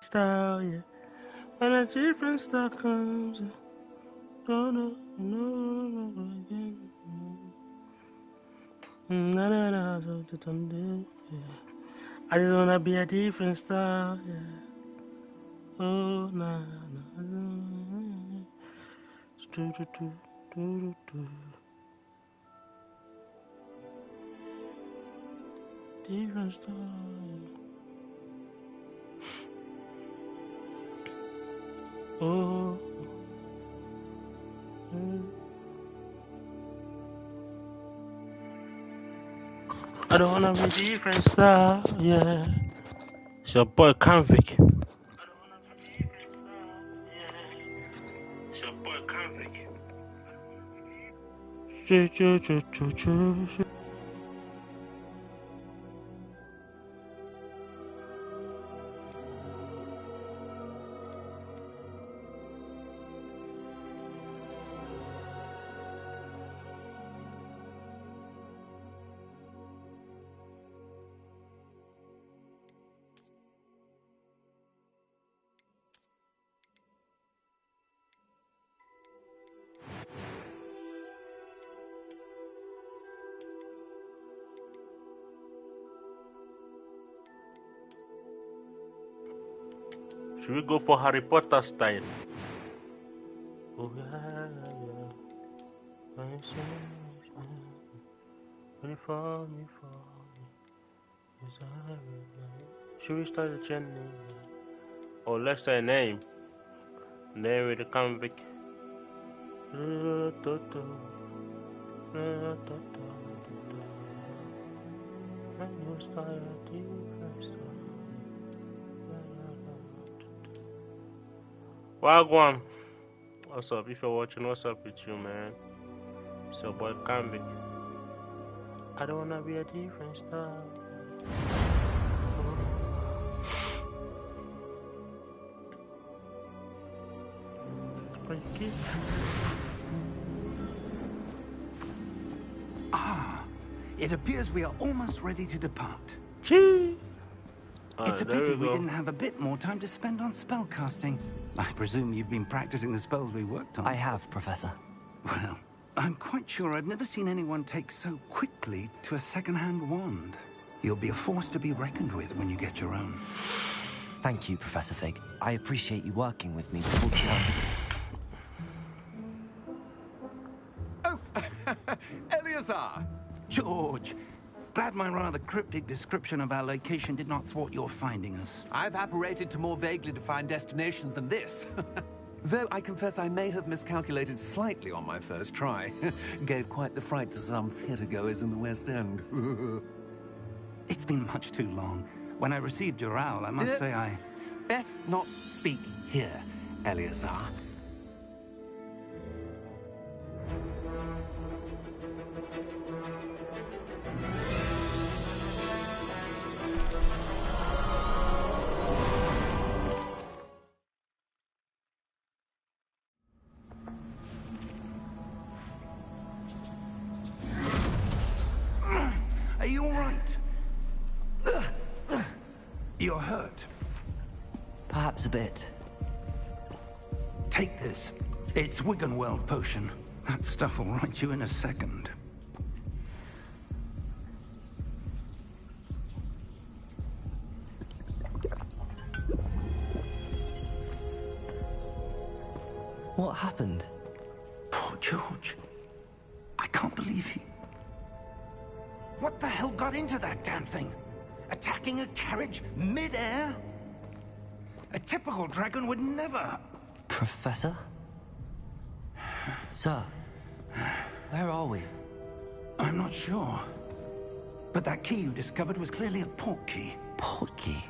Style, yeah. When a different style comes, don't know, no, again. Yeah. I just wanna be a different style, yeah. Oh, nah. Different style. Oh. I don't wanna be different style, yeah. It's your boy Convict. It's your boy Convict. Should we go for Harry Potter style? Oh yeah. Should we start the channel? Or let's say name. Name with the convict. Wagwan. What's up? If you're watching, what's up with you, man? It's your boy Convict. I don't wanna be a different star. Ah, it appears we are almost ready to depart. Gee. It's a pity we didn't have a bit more time to spend on spellcasting. I presume you've been practicing the spells we worked on. I have, Professor. Well, I'm quite sure I've never seen anyone take so quickly to a second-hand wand. You'll be a force to be reckoned with when you get your own. Thank you, Professor Fig. I appreciate you working with me before the time began. Oh, Eleazar! George! Glad my rather cryptic description of our location did not thwart your finding us. I've apparated to more vaguely defined destinations than this. Though I confess I may have miscalculated slightly on my first try. Gave quite the fright to some theatre-goers in the West End. It's been much too long. When I received your owl, I must say I... Best not speak here, Eleazar. Are you all right? You're hurt. Perhaps a bit. Take this. It's Wiggenweld potion. That stuff will right you in a second. What happened? Poor George. I can't believe he... What the hell got into that damn thing? Attacking a carriage mid-air? A typical dragon would never... Professor? Sir, where are we? I'm not sure. But that key you discovered was clearly a port key. Port key?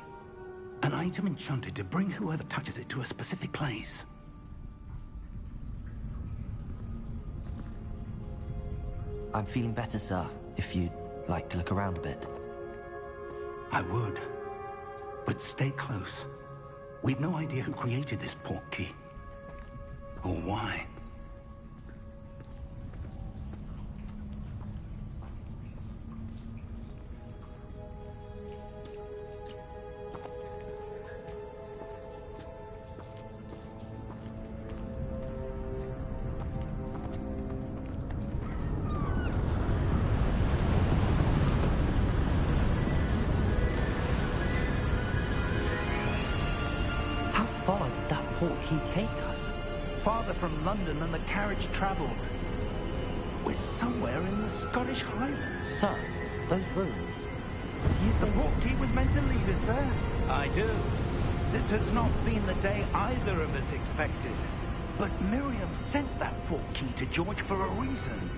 An item enchanted to bring whoever touches it to a specific place. I'm feeling better, sir, if you'd like to look around a bit. I would. But stay close. We've no idea who created this port key. Or why. portkey take us? Farther from London than the carriage travelled. We're somewhere in the Scottish Highlands. Sir, those ruins. Do you The think... portkey was meant to lead us there? I do. This has not been the day either of us expected. But Miriam sent that portkey to George for a reason.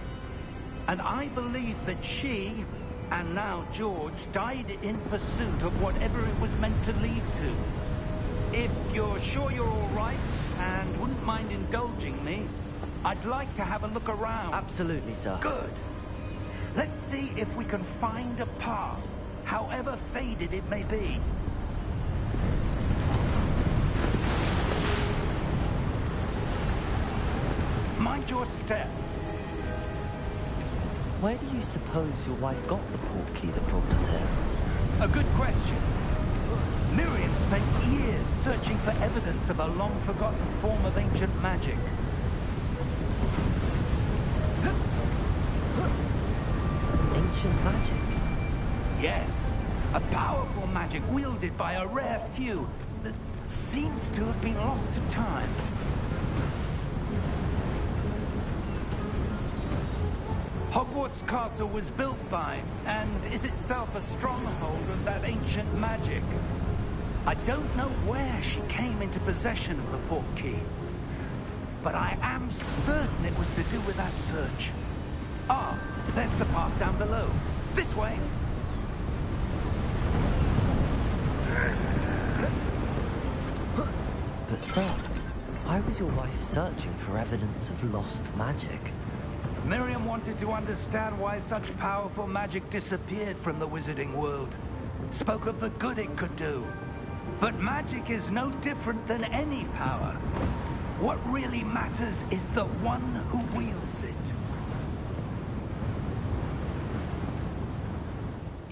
And I believe that she, and now George, died in pursuit of whatever it was meant to lead to. If you're sure you're all right, and wouldn't mind indulging me, I'd like to have a look around. Absolutely, sir. Good. Let's see if we can find a path, however faded it may be. Mind your step. Where do you suppose your wife got the portkey that brought us here? A good question. Miriam spent years searching for evidence of a long-forgotten form of ancient magic. Ancient magic? Yes, a powerful magic wielded by a rare few that seems to have been lost to time. Hogwarts Castle was built by, and is itself a stronghold of that ancient magic. I don't know where she came into possession of the portkey, but I am certain it was to do with that search. Ah, there's the path down below. This way. But sir, why was your wife searching for evidence of lost magic? Miriam wanted to understand why such powerful magic disappeared from the wizarding world. Spoke of the good it could do. But magic is no different than any power. What really matters is the one who wields it.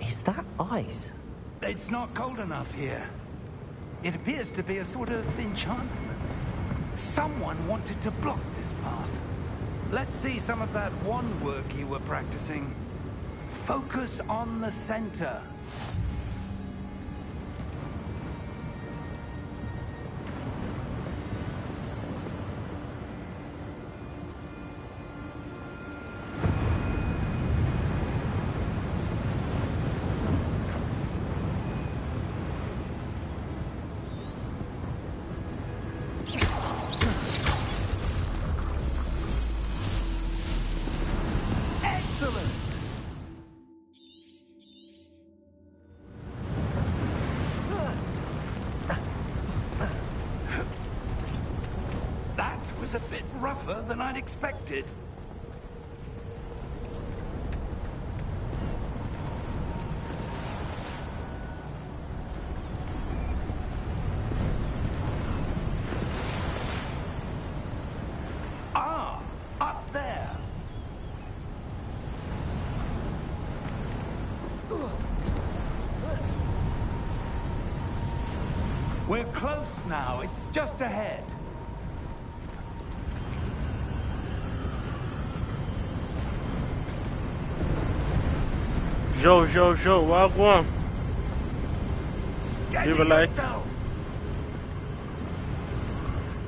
Is that ice? It's not cold enough here. It appears to be a sort of enchantment. Someone wanted to block this path. Let's see some of that wand work you were practicing. Focus on the center. A bit rougher than I'd expected. Ah, up there. We're close now. It's just ahead. Joe, wagwan. Steady Leave a like. yourself.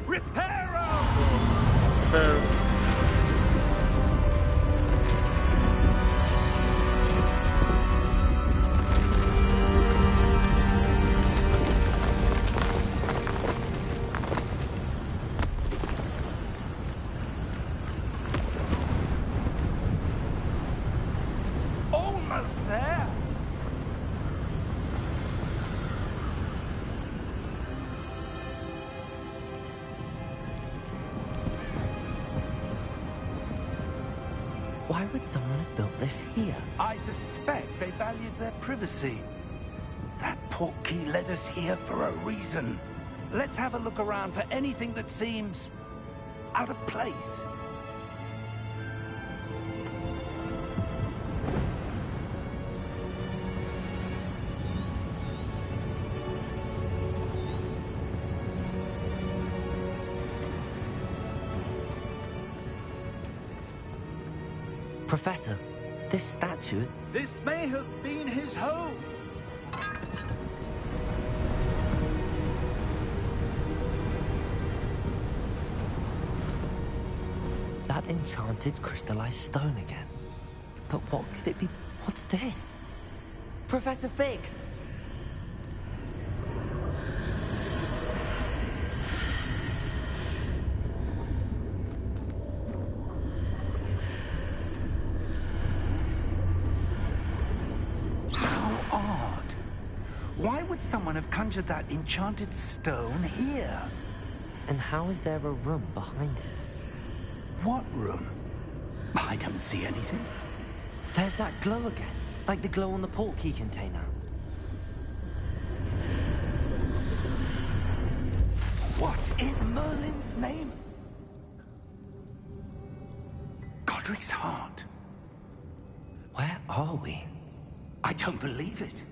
Reparo! Almost there. Why would someone have built this here? I suspect they valued their privacy. That portkey led us here for a reason. Let's have a look around for anything that seems out of place. Professor, this statue... This may have been his home. that enchanted crystallized stone again. But what could it be? What's this? Professor Fig! How odd. Why would someone have conjured that enchanted stone here? And how is there a room behind it? What room? I don't see anything. There's that glow again, like the glow on the portkey container. What in Merlin's name? Godric's heart. Where are we? I don't believe it.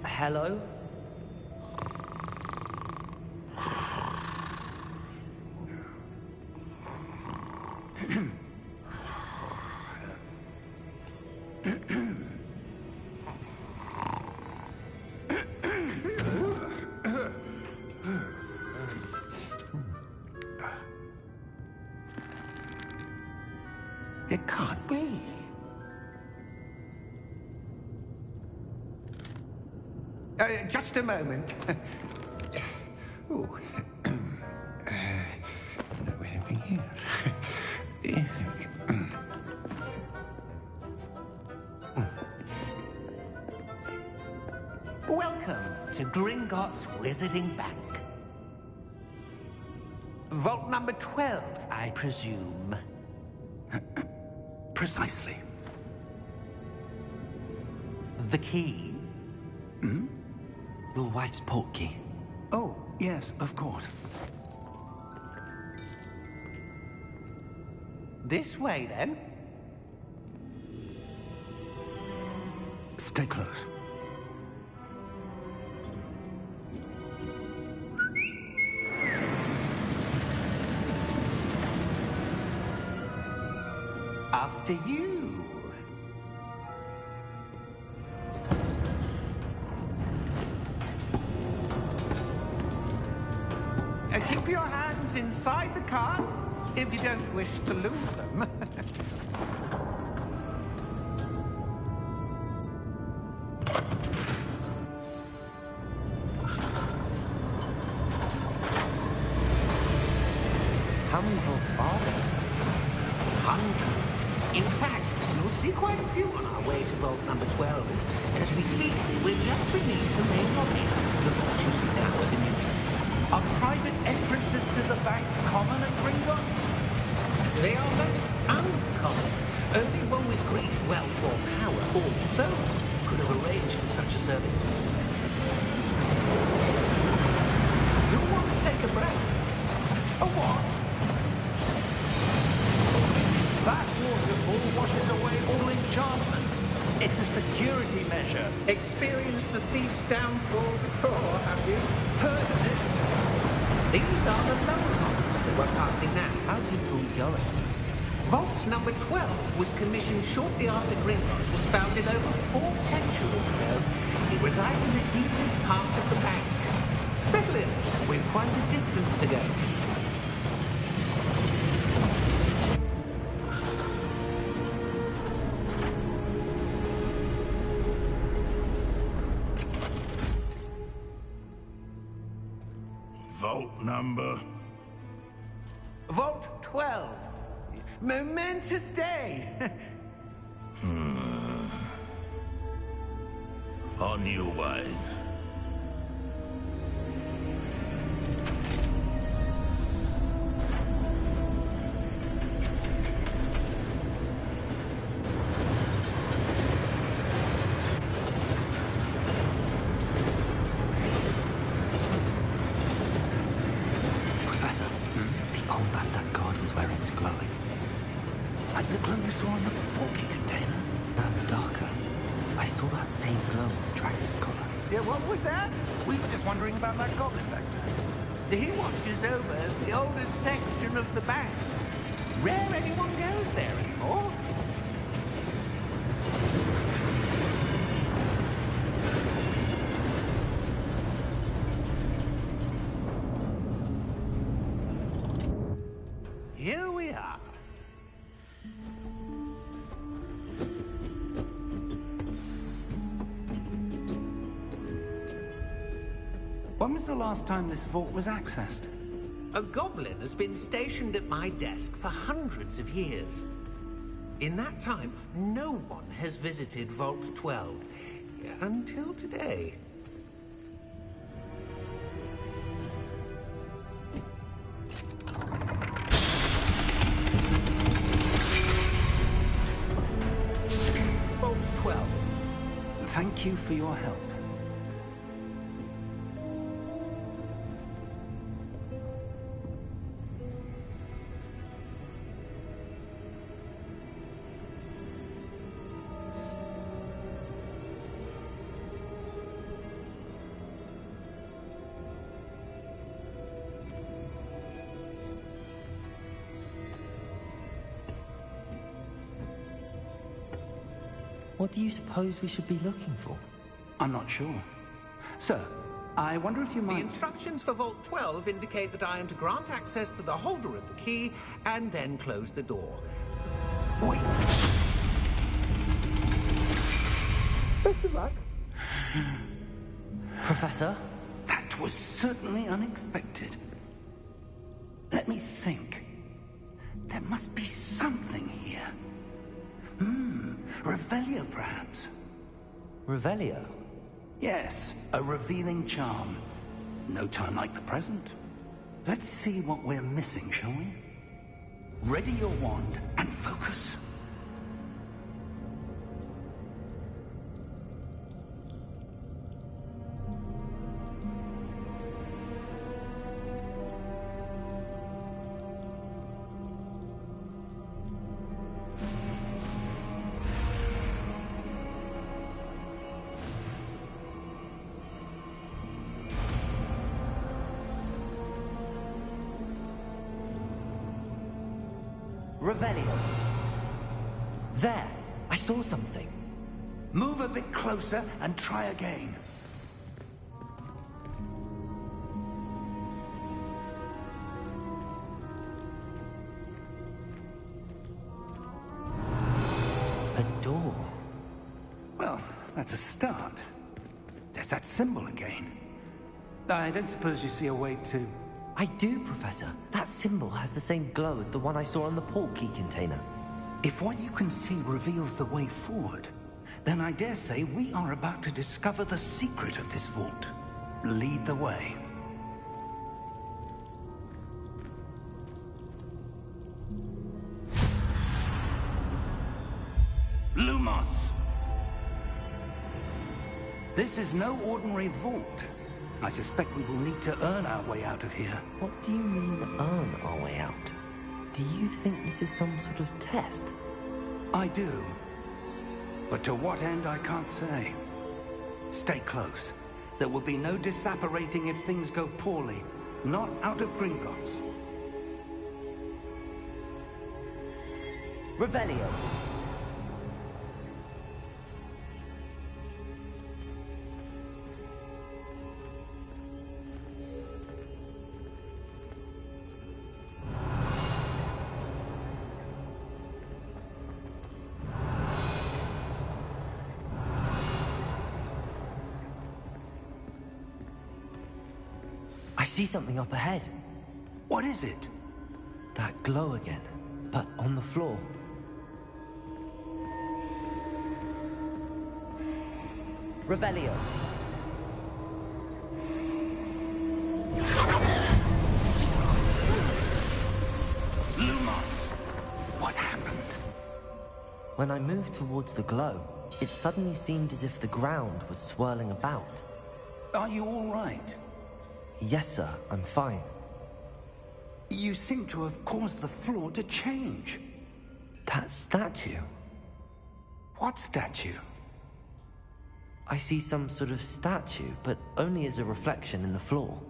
Hello? It can't be. Just a moment. Oh. No, anything here. Welcome to Gringotts Wizarding Bank. Vault number 12, I presume. Precisely. The key? Your wife's portkey. Oh, yes, of course. This way, then. Stay close. After you. Keep your hands inside the cart if you don't wish to lose them. How many vaults are there? Hundreds. In fact, you'll see quite a few on our way to vault number 12. As we speak, we're just beneath the main lobby. The vaults you see now are the newest. Are private entrances to the bank common at Gringotts? They are most uncommon. Only one with great wealth or power, or both, could have arranged for such a service. You want to take a breath? A what? That waterfall washes away all enchantments. It's a security measure. Experienced the thief's downfall before, have you? Heard of it? These are the lower vaults that we're passing now. How deep are we going? Vault number 12 was commissioned shortly after Gringotts was founded over 4 centuries ago. It resides in the deepest part of the bank. Settle in. We've quite a distance to go. Vault number? Vault 12. Momentous day. On your way. Professor, the armband that guard was wearing was glowing. Like the glow you saw in the portkey container? No, darker. I saw that same glow on the dragon's collar. Yeah, what was that? We were just wondering about that goblin back there. He watches over the oldest section of the bank. Rare anyone goes there anymore. When was the last time this vault was accessed? A goblin has been stationed at my desk for hundreds of years. In that time, no one has visited Vault 12. Until today. Vault 12. Thank you for your help. What do you suppose we should be looking for? I'm not sure. Sir, I wonder if you The might... instructions for Vault 12 indicate that I am to grant access to the holder of the key and then close the door. Wait! Best of luck. Professor? That was certainly unexpected. Let me think. There must be something here. Revelio, perhaps? Revelio? Yes, a revealing charm. No time like the present. Let's see what we're missing, shall we? Ready your wand and focus. Revelio. There, I saw something. Move a bit closer and try again. A door. Well, that's a start. There's that symbol again. I don't suppose you see a way to... I do, Professor. That symbol has the same glow as the one I saw on the port key container. If what you can see reveals the way forward, then I dare say we are about to discover the secret of this vault. Lead the way. Lumos! This is no ordinary vault. I suspect we will need to earn our way out of here. What do you mean, earn our way out? Do you think this is some sort of test? I do. But to what end, I can't say. Stay close. There will be no disapparating if things go poorly. Not out of Gringotts. Revelio. I see something up ahead. What is it? That glow again, but on the floor. Revelio. Lumos! What happened? When I moved towards the glow, it suddenly seemed as if the ground was swirling about. Are you all right? Yes, sir, I'm fine. You seem to have caused the floor to change. That statue. What statue? I see some sort of statue, but only as a reflection in the floor.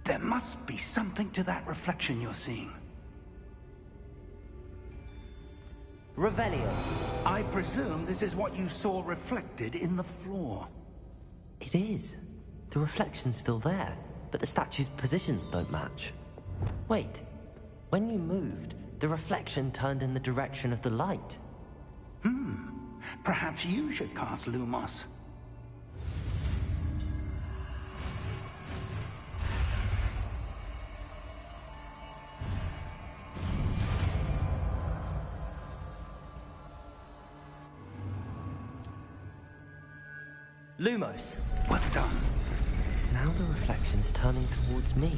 There must be something to that reflection you're seeing. Revelio. I presume this is what you saw reflected in the floor. It is. The reflection's still there, but the statue's positions don't match. Wait, When you moved, the reflection turned in the direction of the light. Perhaps you should cast Lumos. Lumos! Well done. Now the reflection's turning towards me.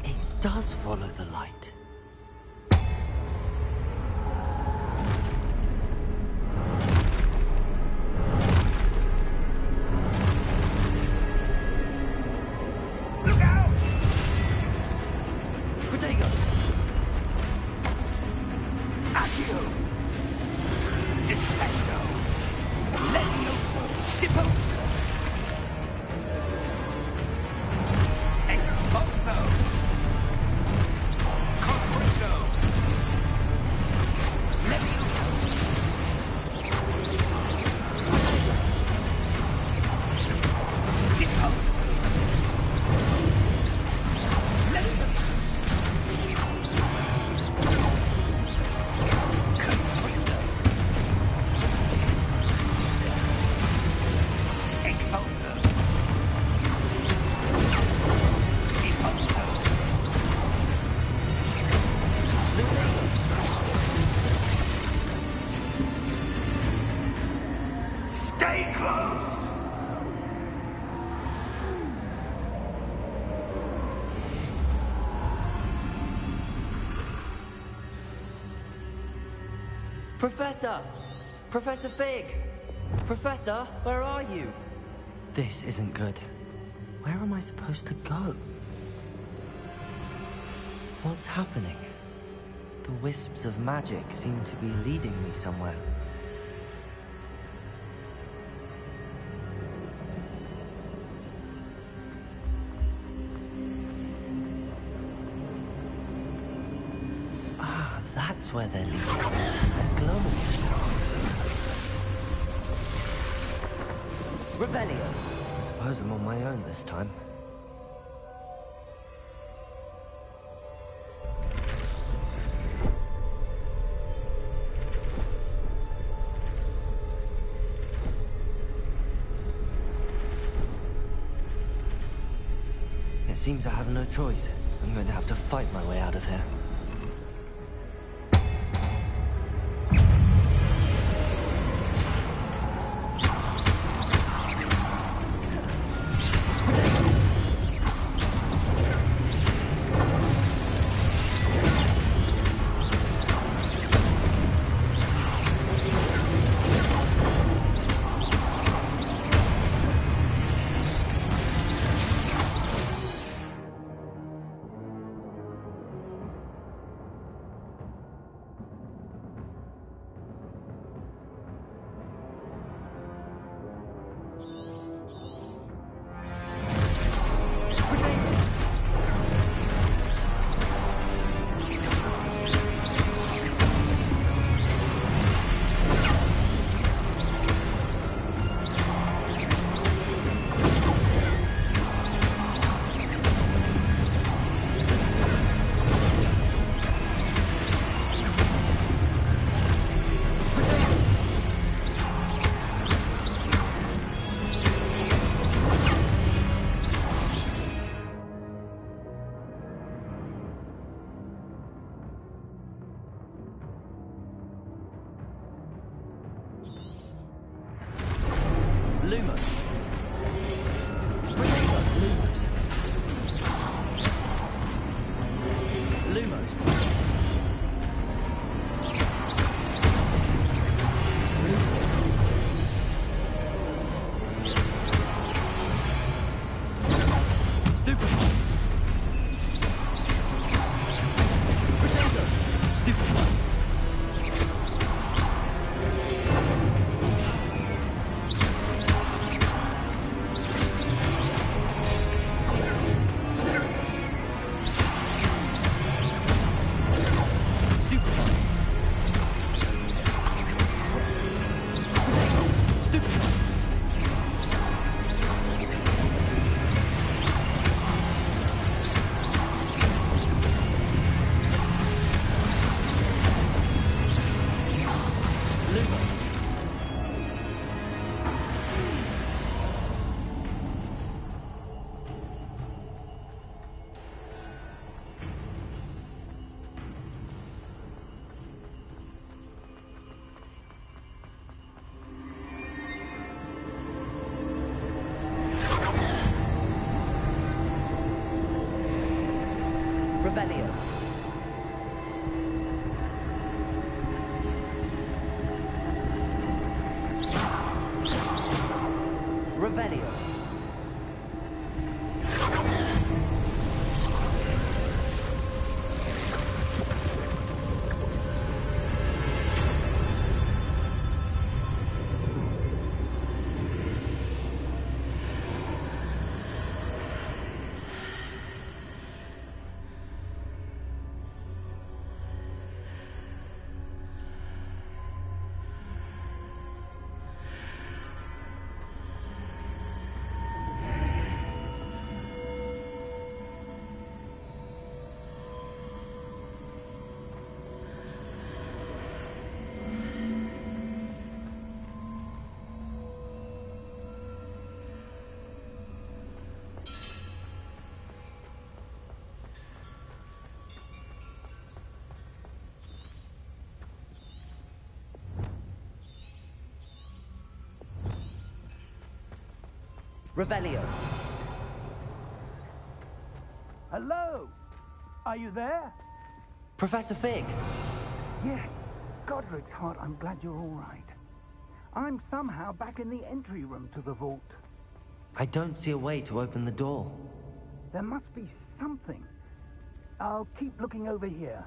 It does follow the light. Look out! Protego! Accio! Descendo! Levioso! Deposo! Expulso! Confringo! Levioso! Deposo! Levioso! Confringo! Expulso! Deposo! Stay close! Professor! Professor Fig! Professor, where are you? This isn't good. Where am I supposed to go? What's happening? The wisps of magic seem to be leading me somewhere. Ah, that's where they're leading me. They're glowing. Revelio! I suppose I'm on my own this time. It seems I have no choice. I'm going to have to fight my way out of here. Lumos. Lumos. Lumos. Stupid. Stupid. Revelio. Revelio. Revelio. Hello? Are you there? Professor Fig. Yes. Godric's heart, I'm glad you're all right. I'm somehow back in the entry room to the vault. I don't see a way to open the door. There must be something. I'll keep looking over here.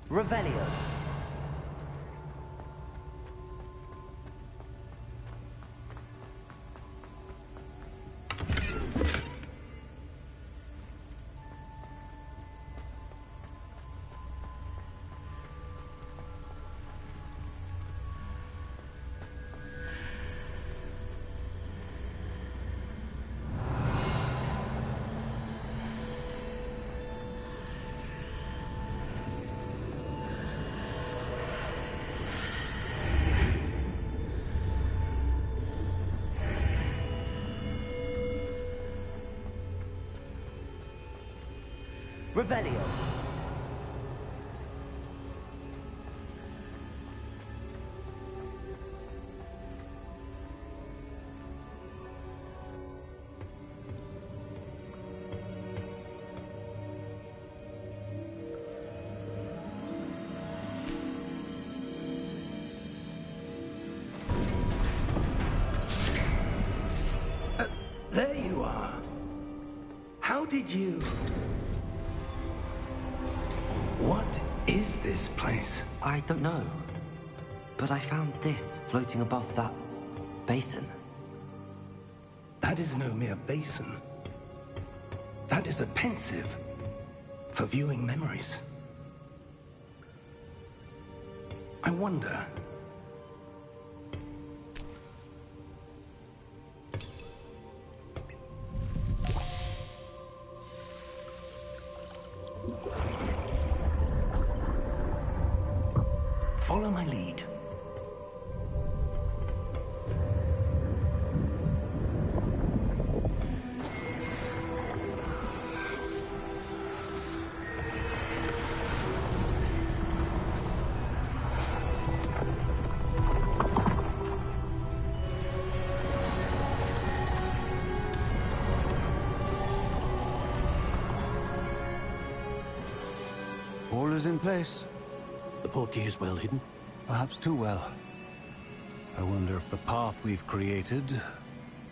Revelio. Revelio. There you are. How did you... What is this place? I don't know. But I found this floating above that basin. That is no mere basin. That is a pensive for viewing memories. I wonder... Follow my lead. All is in place. The portkey is well hidden. Perhaps too well. I wonder if the path we've created...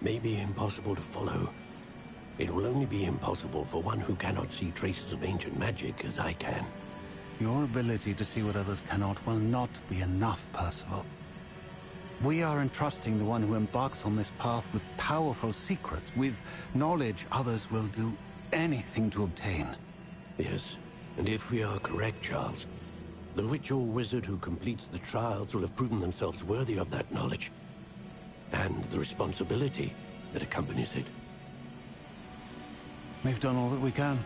May be impossible to follow. It will only be impossible for one who cannot see traces of ancient magic as I can. Your ability to see what others cannot will not be enough, Percival. We are entrusting the one who embarks on this path with powerful secrets, with knowledge others will do anything to obtain. Yes, and if we are correct, Charles, the witch or wizard who completes the trials will have proven themselves worthy of that knowledge, and the responsibility that accompanies it. We've done all that we can.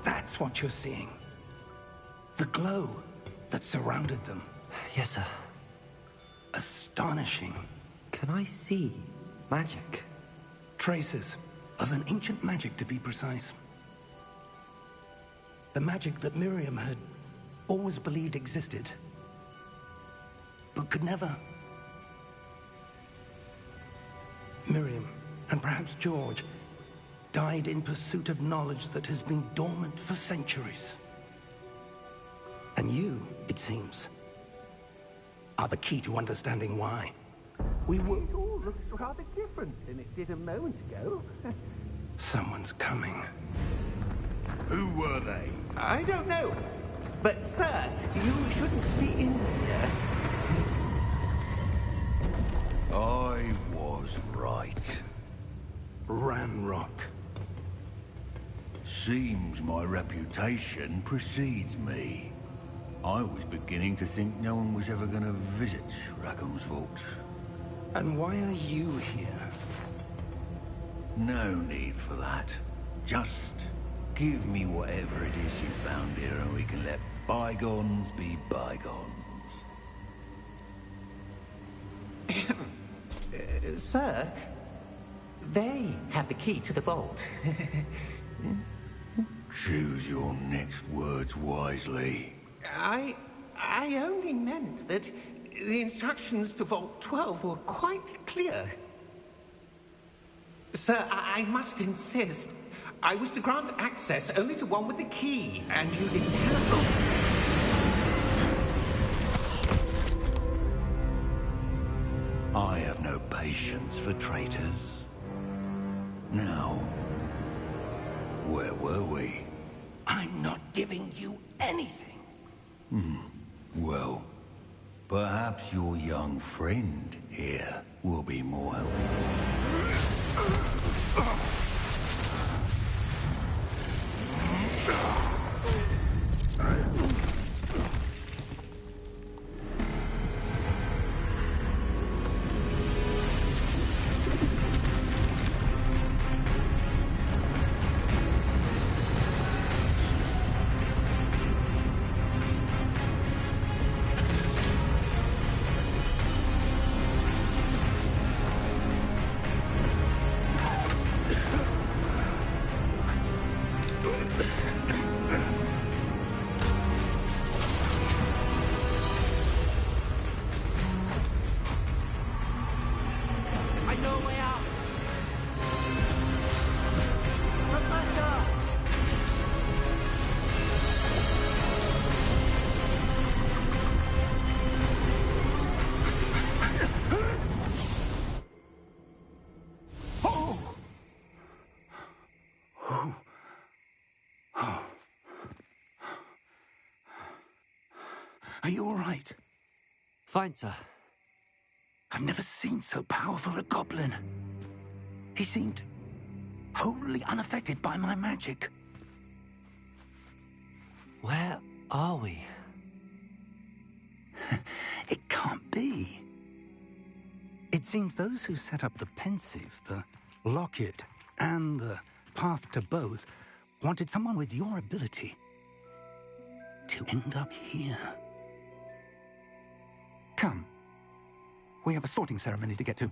That's what you're seeing. The glow that surrounded them. Yes, sir. astonishing. Can I see magic? Traces of an ancient magic, to be precise. The magic that Miriam had always believed existed, but could never. Miriam, and perhaps George, died in pursuit of knowledge that has been dormant for centuries. And you, it seems, are the key to understanding why. We were... It all looks rather different than it did a moment ago. Someone's coming. Who were they? I don't know. But, sir, you shouldn't be in here. I was right. Ranrock. Seems my reputation precedes me. I was beginning to think no one was ever going to visit Rackham's vault. And why are you here? No need for that. Just give me whatever it is you found here and we can let bygones be bygones. Sir, they have the key to the vault. Choose your next words wisely. I only meant that the instructions to Vault 12 were quite clear. Sir, I must insist. I was to grant access only to one with the key, and you didn't have I have no patience for traitors. Now, where were we? I'm not giving you anything. Well, perhaps your young friend here will be more helpful. I know a way out! Professor! Are you all right? Fine, sir. I've never seen so powerful a goblin. He seemed wholly unaffected by my magic. Where are we? It can't be. It seems those who set up the pensive, the locket, and the path to both wanted someone with your ability to end up here. Come. We have a sorting ceremony to get to.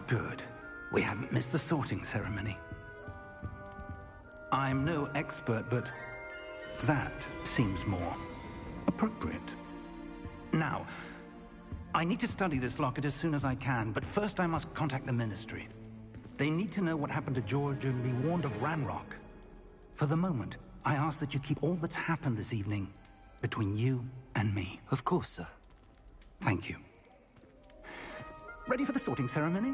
Good. We haven't missed the sorting ceremony. I'm no expert, but that seems more appropriate. Now, I need to study this locket as soon as I can, but first I must contact the Ministry. They need to know what happened to George and be warned of Ranrock. For the moment, I ask that you keep all that's happened this evening between you and me. Of course, sir. Thank you. Ready for the sorting ceremony?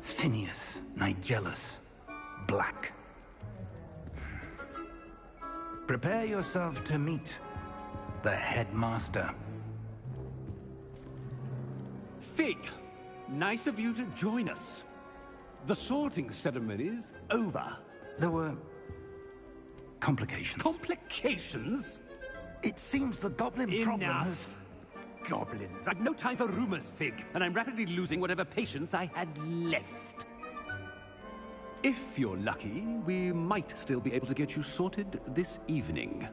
Phineas, Nigellus, Black. Prepare yourself to meet the headmaster. Fig, nice of you to join us. The sorting ceremony's over. There were complications. Complications? It seems the goblin problem has... Enough. Goblins. I've no time for rumors, Fig, and I'm rapidly losing whatever patience I had left. If you're lucky, we might still be able to get you sorted this evening.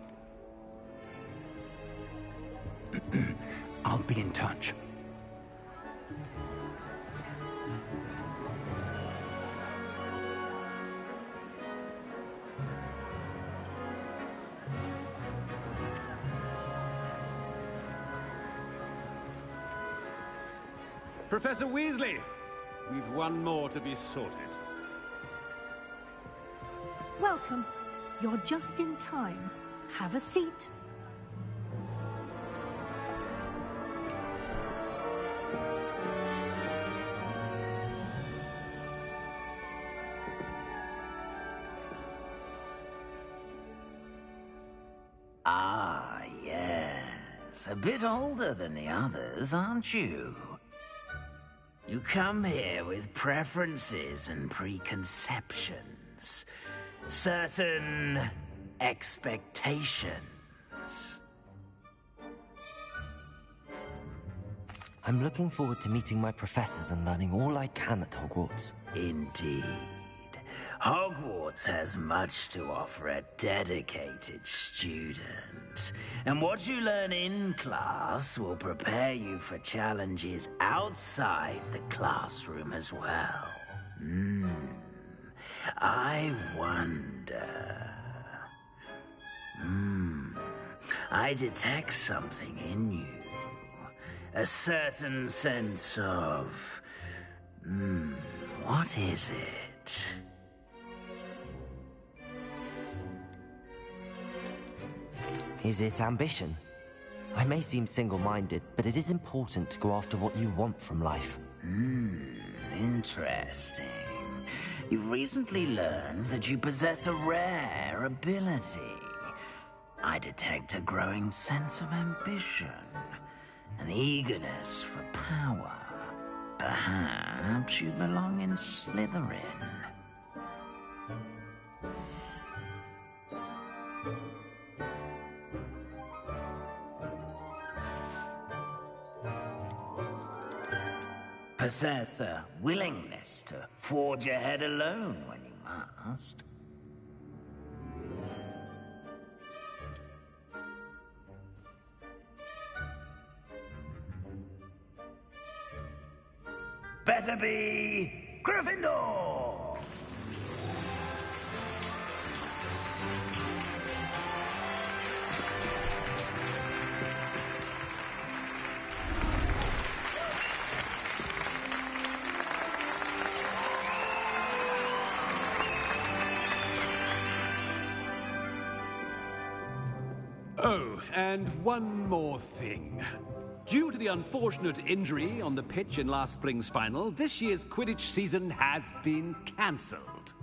I'll be in touch. Professor Weasley, we've one more to be sorted. Welcome. You're just in time. Have a seat. Ah, yes. A bit older than the others, aren't you? You come here with preferences and preconceptions. Certain expectations. I'm looking forward to meeting my professors and learning all I can at Hogwarts. Indeed. Hogwarts has much to offer a dedicated student. And what you learn in class will prepare you for challenges outside the classroom as well. I wonder... I detect something in you. A certain sense of... what is it? Is it ambition? I may seem single-minded, but it is important to go after what you want from life. Interesting. You've recently learned that you possess a rare ability. I detect a growing sense of ambition, an eagerness for power. Perhaps you belong in Slytherin. Possess a willingness to forge ahead alone when you must. Better be Gryffindor! Oh, and one more thing. Due to the unfortunate injury on the pitch in last spring's final, this year's Quidditch season has been cancelled.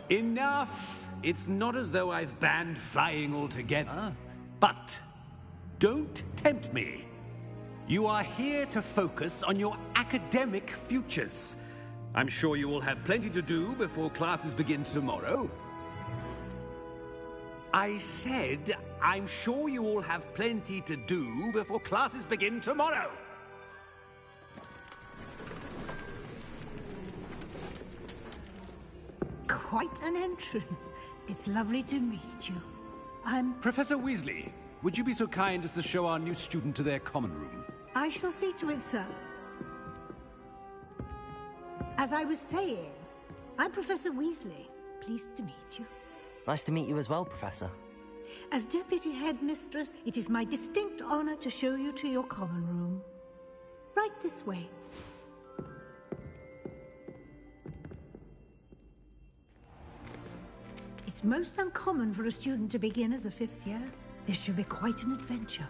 Enough! It's not as though I've banned flying altogether, but don't tempt me. You are here to focus on your academic futures. I'm sure you will have plenty to do before classes begin tomorrow. I said I'm sure you all have plenty to do before classes begin tomorrow. Quite an entrance. It's lovely to meet you. I'm... Professor Weasley, would you be so kind as to show our new student to their common room? I shall see to it, sir. As I was saying, I'm Professor Weasley. Pleased to meet you. Nice to meet you as well, Professor. As Deputy Headmistress, it is my distinct honor to show you to your common room. Right this way. It's most uncommon for a student to begin as a 5th year. This should be quite an adventure.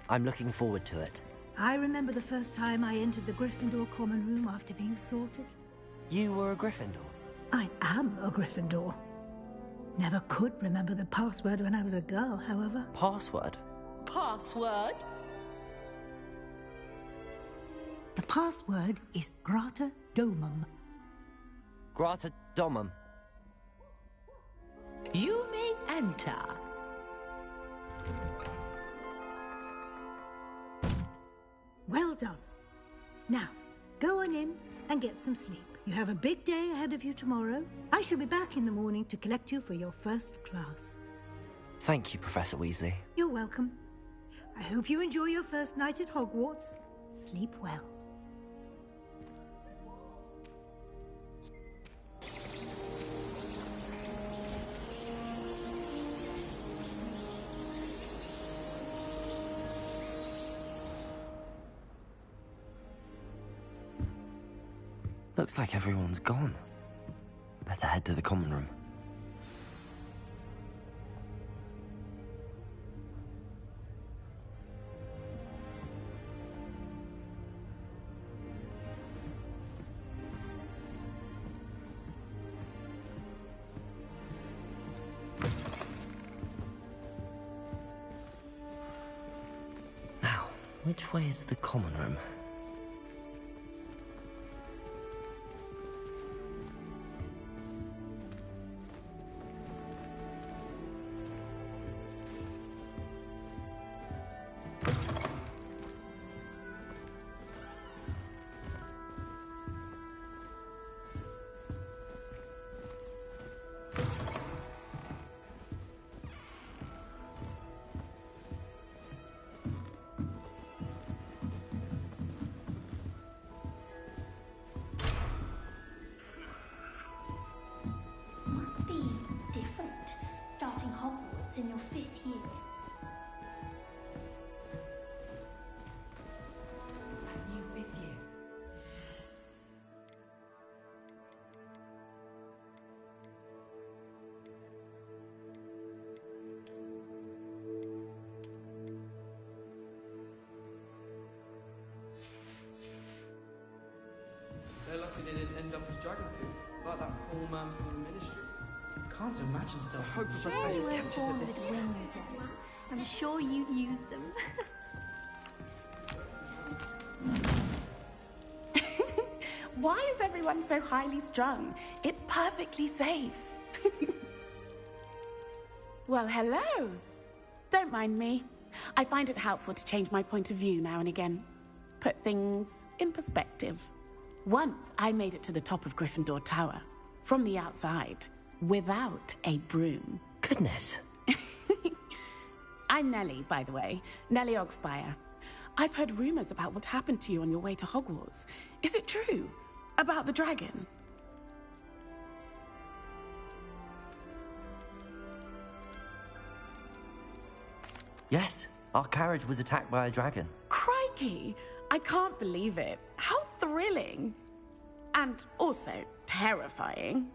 I'm looking forward to it. I remember the first time I entered the Gryffindor common room after being sorted. You were a Gryffindor? I am a Gryffindor. Never could remember the password when I was a girl, however. Password? Password? The password is Grata Domum. Grata Domum. You may enter. Well done. Now, go on in and get some sleep. You have a big day ahead of you tomorrow. I shall be back in the morning to collect you for your first class. Thank you, Professor Weasley. You're welcome. I hope you enjoy your first night at Hogwarts. Sleep well. Looks like everyone's gone. Better head to the common room. Now, which way is the common room? Must be different starting Hogwarts in your 5th year. That new 5th year. They're lucky they didn't end up as dragon food, like that poor man from the ministry. Can't imagine stuff. I hope the professor catches of this. I'm sure you'd use them. Why is everyone so highly strung? It's perfectly safe. Well, hello. Don't mind me. I find it helpful to change my point of view now and again. Put things in perspective. Once I made it to the top of Gryffindor Tower, from the outside, without a broom. Goodness. I'm Nellie, by the way. Nellie Ogspire. I've heard rumors about what happened to you on your way to Hogwarts. Is it true? About the dragon? Yes, our carriage was attacked by a dragon. Crikey! I can't believe it. How thrilling! And also terrifying.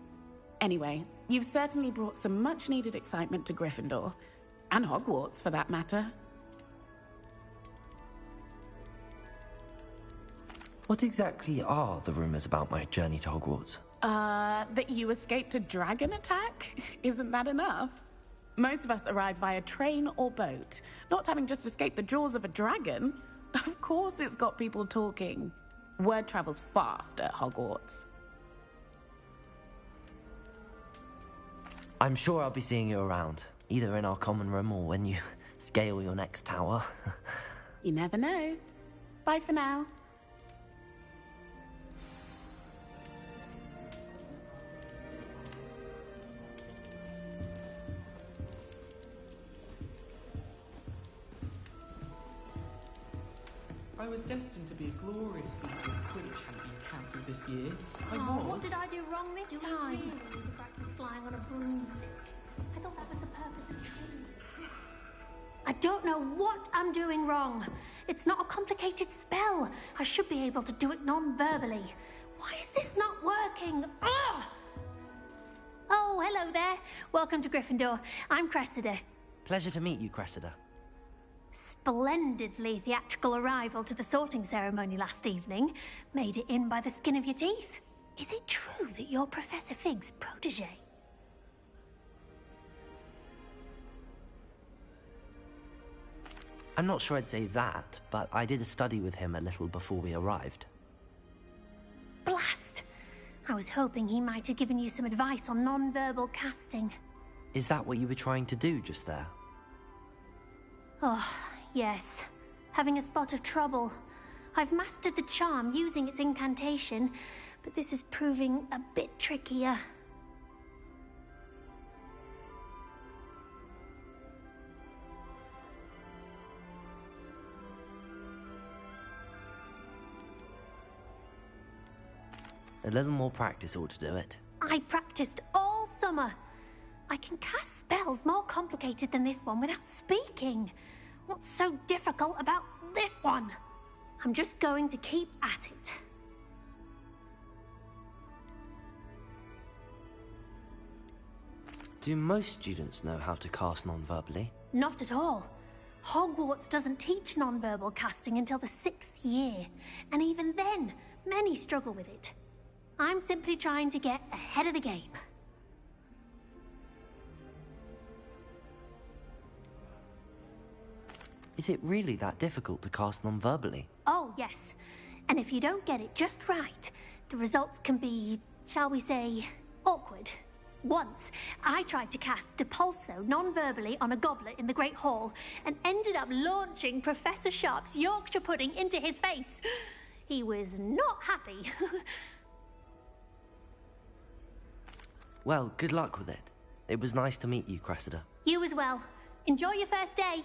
Anyway, you've certainly brought some much-needed excitement to Gryffindor. And Hogwarts, for that matter. What exactly are the rumors about my journey to Hogwarts? That you escaped a dragon attack? Isn't that enough? Most of us arrive via train or boat, not having just escaped the jaws of a dragon. Of course it's got people talking. Word travels fast at Hogwarts. I'm sure I'll be seeing you around. Either in our common room or when you scale your next tower. You never know. Bye for now. I was destined to be a glorious feature of Quidditch had it been cancelled this year. What did I do wrong this time? Do we really need to practice flying on a broomstick? I thought that was the purpose of training. I don't know what I'm doing wrong. It's not a complicated spell. I should be able to do it non-verbally. Why is this not working? Ugh! Oh, hello there. Welcome to Gryffindor. I'm Cressida. Pleasure to meet you, Cressida. Splendidly theatrical arrival to the sorting ceremony last evening. Made it in by the skin of your teeth. Is it true that you're Professor Fig's protege? I'm not sure I'd say that, but I did study with him a little before we arrived. Blast! I was hoping he might have given you some advice on non-verbal casting. Is that what you were trying to do just there? Oh, yes. Having a spot of trouble. I've mastered the charm using its incantation, but this is proving a bit trickier. A little more practice ought to do it. I practiced all summer. I can cast spells more complicated than this one without speaking. What's so difficult about this one? I'm just going to keep at it. Do most students know how to cast non-verbally? Not at all. Hogwarts doesn't teach non-verbal casting until the 6th year, and even then, many struggle with it. I'm simply trying to get ahead of the game. Is it really that difficult to cast non-verbally? Oh, yes. And if you don't get it just right, the results can be, shall we say, awkward. Once, I tried to cast Depulso non-verbally on a goblet in the Great Hall and ended up launching Professor Sharp's Yorkshire pudding into his face. He was not happy. Well, good luck with it. It was nice to meet you, Cressida. You as well. Enjoy your first day.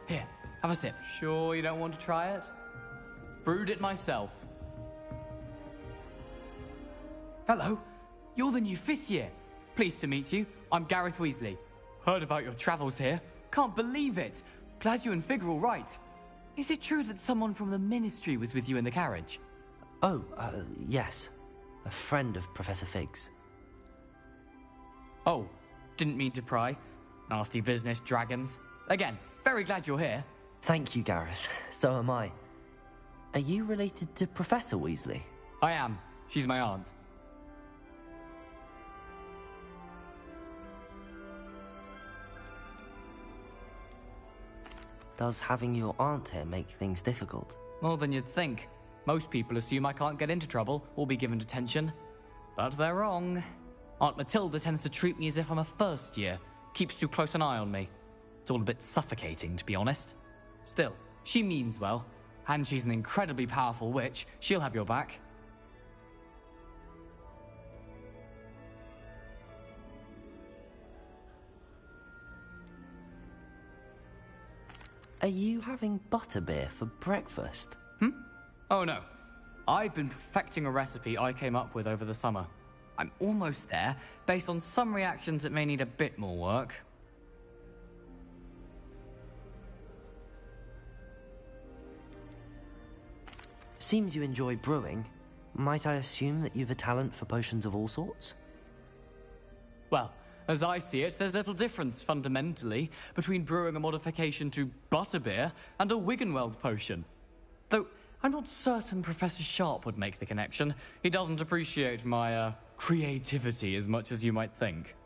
Here, have a sip. Sure you don't want to try it? Brewed it myself. Hello, you're the new 5th year. Pleased to meet you. I'm Gareth Weasley. Heard about your travels here. Can't believe it. Glad you and Fig are all right. Is it true that someone from the Ministry was with you in the carriage? Oh, yes. A friend of Professor Fig's. Oh, didn't mean to pry. Nasty business, dragons. Again, very glad you're here. Thank you, Gareth. So am I. Are you related to Professor Weasley? I am. She's my aunt. Does having your aunt here make things difficult? More than you'd think. Most people assume I can't get into trouble or be given detention. But they're wrong. Aunt Matilda tends to treat me as if I'm a first year. Keeps too close an eye on me. It's all a bit suffocating, to be honest. Still, she means well. And she's an incredibly powerful witch. She'll have your back. Are you having butterbeer for breakfast? Oh no. I've been perfecting a recipe I came up with over the summer. I'm almost there. Based on some reactions, it may need a bit more work. Seems you enjoy brewing. Might I assume that you've a talent for potions of all sorts? Well, As I see it, there's little difference, fundamentally, between brewing a modification to butterbeer and a Wiggenweld potion. Though, I'm not certain Professor Sharp would make the connection. He doesn't appreciate my, creativity as much as you might think.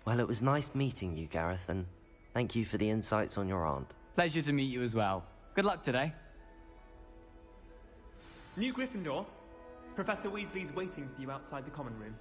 Well, it was nice meeting you, Gareth, and thank you for the insights on your aunt. Pleasure to meet you as well. Good luck today. New Gryffindor. Professor Weasley's waiting for you outside the common room.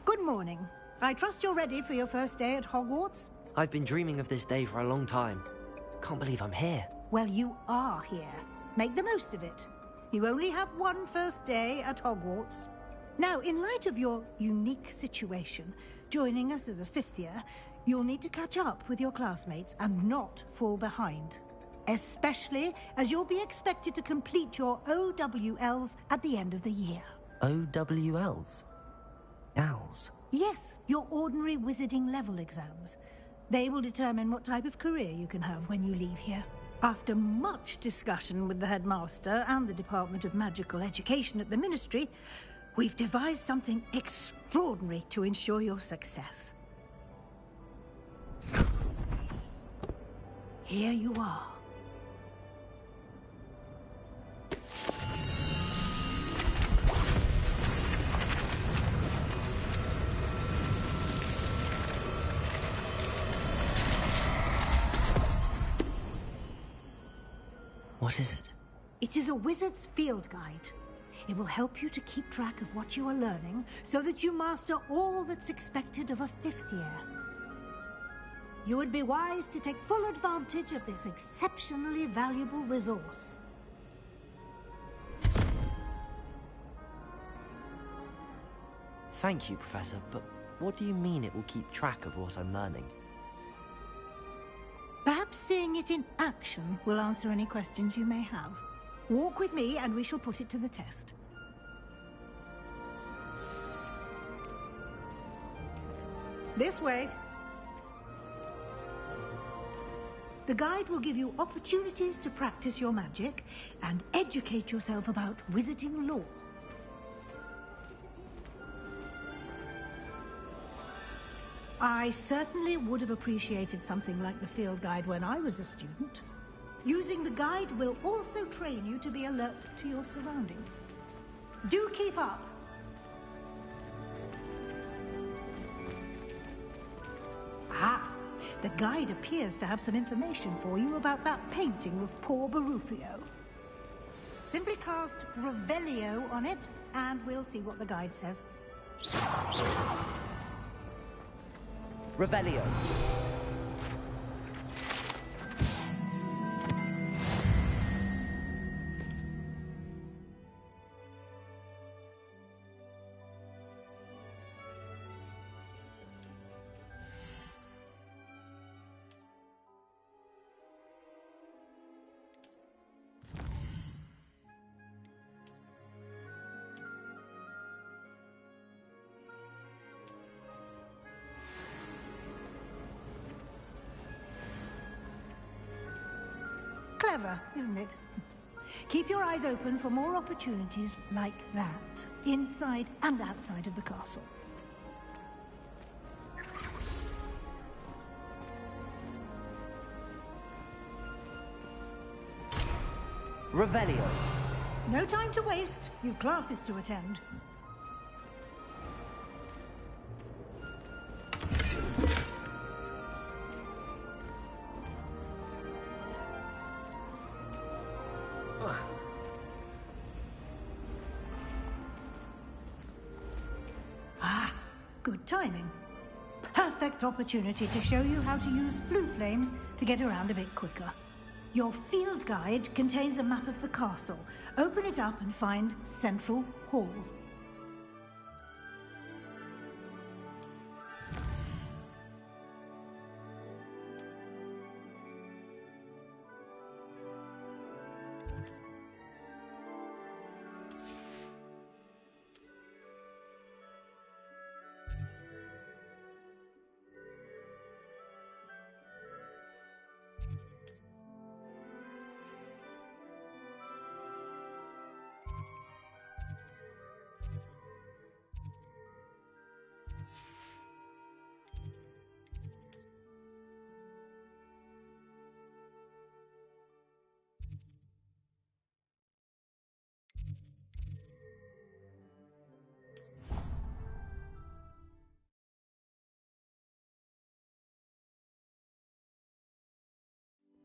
Good morning. I trust you're ready for your first day at Hogwarts? I've been dreaming of this day for a long time. Can't believe I'm here. Well, you are here. Make the most of it. You only have one first day at Hogwarts. Now, in light of your unique situation, joining us as a fifth year, you'll need to catch up with your classmates and not fall behind. Especially as you'll be expected to complete your OWLs at the end of the year. OWLs? Owls? Yes, your ordinary wizarding level exams. They will determine what type of career you can have when you leave here. After much discussion with the headmaster and the Department of Magical Education at the Ministry, we've devised something extraordinary to ensure your success. Here you are. What is it? It is a wizard's field guide. It will help you to keep track of what you are learning so that you master all that's expected of a fifth year. You would be wise to take full advantage of this exceptionally valuable resource. Thank you, Professor, but what do you mean it will keep track of what I'm learning? Perhaps seeing it in action will answer any questions you may have. Walk with me and we shall put it to the test. This way. The guide will give you opportunities to practice your magic and educate yourself about wizarding lore. I certainly would have appreciated something like the field guide when I was a student. Using the guide will also train you to be alert to your surroundings. Do keep up! Ah, the guide appears to have some information for you about that painting of poor Barufio. Simply cast Revelio on it, and we'll see what the guide says. Revelio. Clever, isn't it? Keep your eyes open for more opportunities like that, inside and outside of the castle. Revelio. No time to waste. You've classes to attend. Ah, good timing. Perfect opportunity to show you how to use flue flames to get around a bit quicker. Your field guide contains a map of the castle. Open it up and find Central Hall.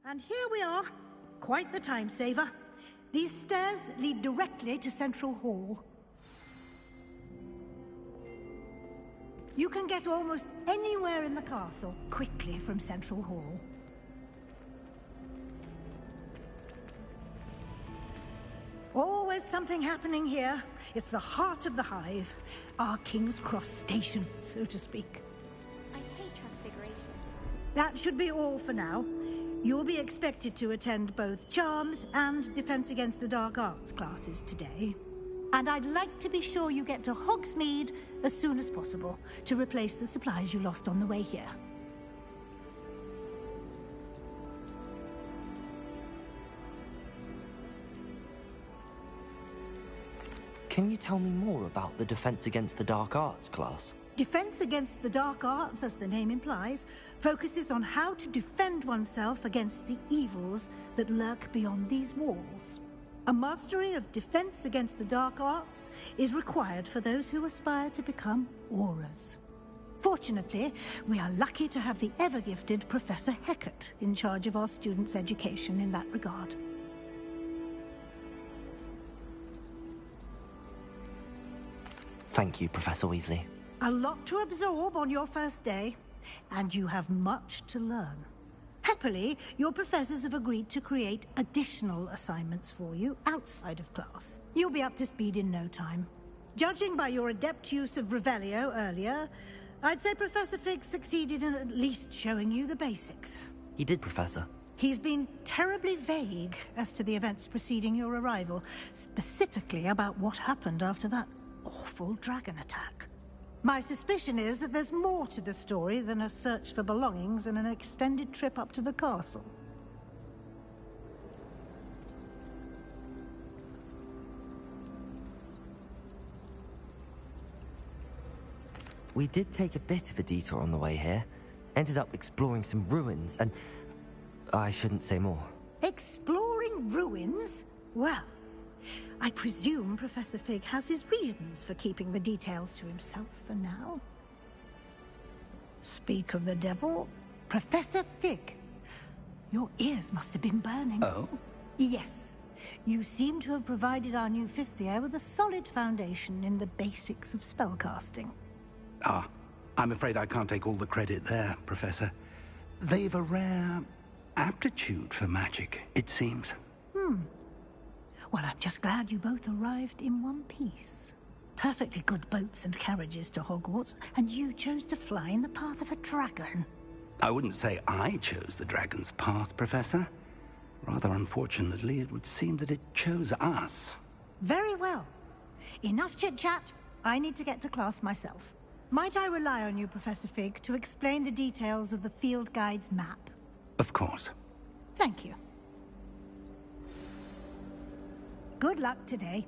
And here we are. Quite the time saver. These stairs lead directly to Central Hall. You can get almost anywhere in the castle quickly from Central Hall. Always something happening here. It's the heart of the Hive. Our King's Cross station, so to speak. I hate transfiguration. That should be all for now. You'll be expected to attend both Charms and Defense Against the Dark Arts classes today. And I'd like to be sure you get to Hogsmeade as soon as possible to replace the supplies you lost on the way here. Can you tell me more about the Defense Against the Dark Arts class? Defense Against the Dark Arts, as the name implies, focuses on how to defend oneself against the evils that lurk beyond these walls. A mastery of Defense Against the Dark Arts is required for those who aspire to become Aurors. Fortunately, we are lucky to have the ever-gifted Professor Hecat in charge of our students' education in that regard. Thank you, Professor Weasley. A lot to absorb on your first day, and you have much to learn. Happily, your professors have agreed to create additional assignments for you outside of class. You'll be up to speed in no time. Judging by your adept use of Revelio earlier, I'd say Professor Fig succeeded in at least showing you the basics. He did, Professor. He's been terribly vague as to the events preceding your arrival, specifically about what happened after that awful dragon attack. My suspicion is that there's more to the story than a search for belongings and an extended trip up to the castle. We did take a bit of a detour on the way here. Ended up exploring some ruins and... I shouldn't say more. Exploring ruins? Well, I presume Professor Fig has his reasons for keeping the details to himself for now. Speak of the devil, Professor Fig. Your ears must have been burning. Oh? Yes. You seem to have provided our new fifth year with a solid foundation in the basics of spellcasting. Ah, I'm afraid I can't take all the credit there, Professor. They've a rare aptitude for magic, it seems. Well, I'm just glad you both arrived in one piece. Perfectly good boats and carriages to Hogwarts, and you chose to fly in the path of a dragon. I wouldn't say I chose the dragon's path, Professor. Rather unfortunately, it would seem that it chose us. Very well. Enough chit-chat. I need to get to class myself. Might I rely on you, Professor Fig, to explain the details of the field guide's map? Of course. Thank you. Good luck today.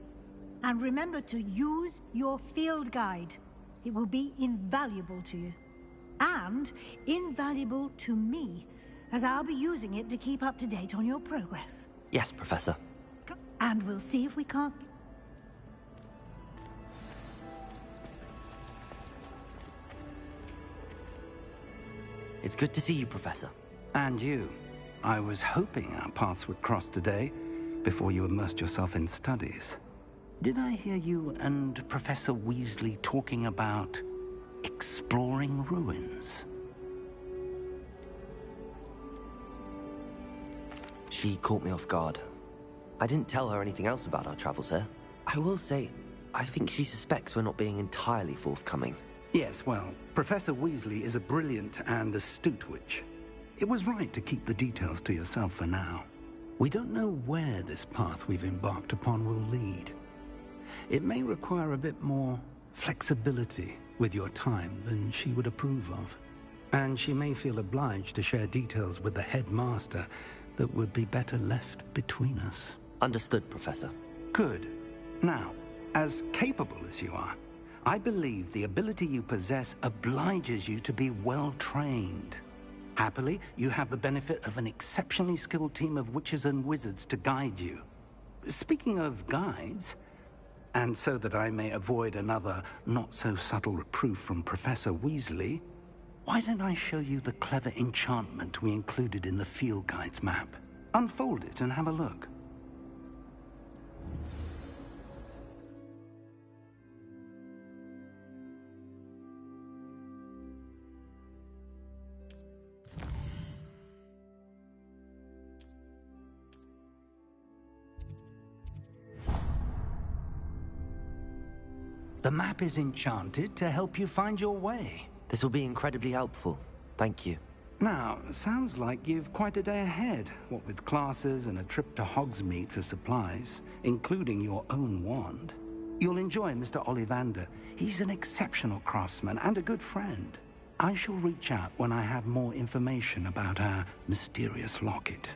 And remember to use your field guide. It will be invaluable to you. And invaluable to me, as I'll be using it to keep up to date on your progress. Yes, Professor. And we'll see if we can't... It's good to see you, Professor. And you. I was hoping our paths would cross today, before you immersed yourself in studies. Did I hear you and Professor Weasley talking about exploring ruins? She caught me off guard. I didn't tell her anything else about our travels here. I will say, I think she suspects we're not being entirely forthcoming. Yes, well, Professor Weasley is a brilliant and astute witch. It was right to keep the details to yourself for now. We don't know where this path we've embarked upon will lead. It may require a bit more flexibility with your time than she would approve of. And she may feel obliged to share details with the headmaster that would be better left between us. Understood, Professor. Good. Now, as capable as you are, I believe the ability you possess obliges you to be well trained. Happily, you have the benefit of an exceptionally skilled team of witches and wizards to guide you. Speaking of guides, and so that I may avoid another not-so-subtle reproof from Professor Weasley, why don't I show you the clever enchantment we included in the field guide's map? Unfold it and have a look. The map is enchanted to help you find your way. This will be incredibly helpful. Thank you. Now, sounds like you've quite a day ahead, what with classes and a trip to Hogsmeade for supplies, including your own wand. You'll enjoy Mr. Ollivander. He's an exceptional craftsman and a good friend. I shall reach out when I have more information about our mysterious locket.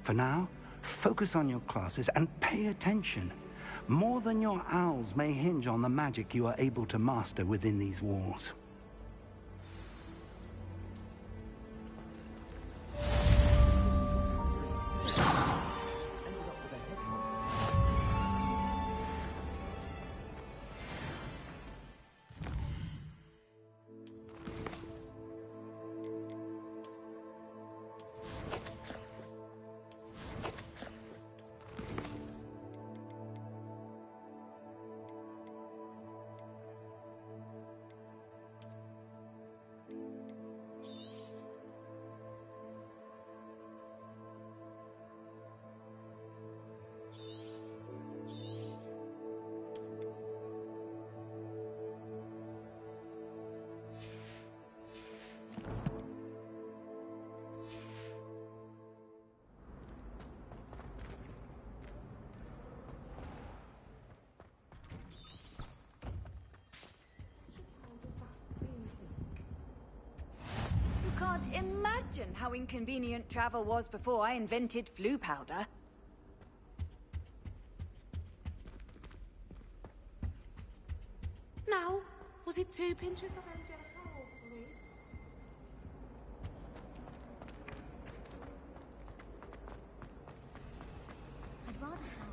For now, focus on your classes and pay attention. More than your owls may hinge on the magic you are able to master within these walls. Can't imagine how inconvenient travel was before I invented flu powder. Now, was it 2 pinches that I would get a towel, please? I'd rather have.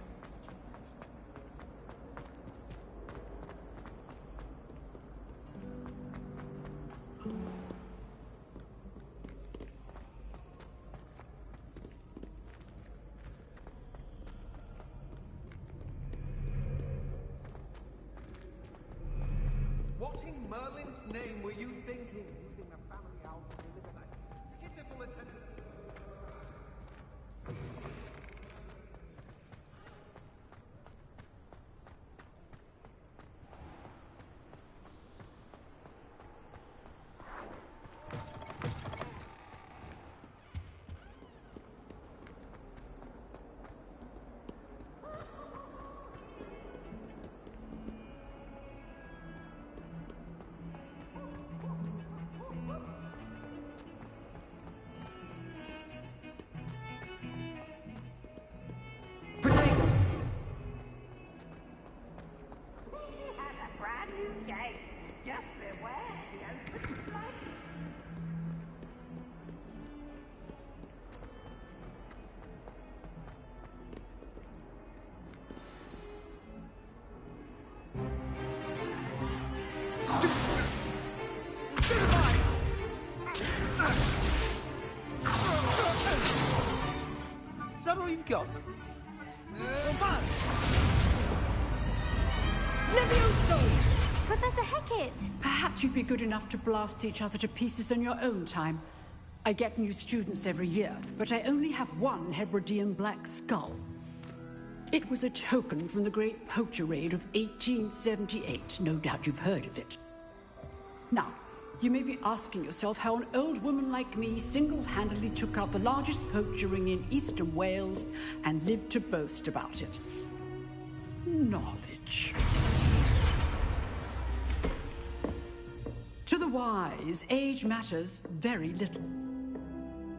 What in Merlin's name were you thinking, using the family owl to deliver that pitiful attempt? Just beware the open flame. Is that all you've got? Professor Hecat! Perhaps you'd be good enough to blast each other to pieces on your own time. I get new students every year, but I only have one Hebridean black skull. It was a token from the Great Poacher Raid of 1878. No doubt you've heard of it. Now, You may be asking yourself how an old woman like me single-handedly took out the largest poacher ring in eastern Wales and lived to boast about it. Knowledge. To the wise, age matters very little.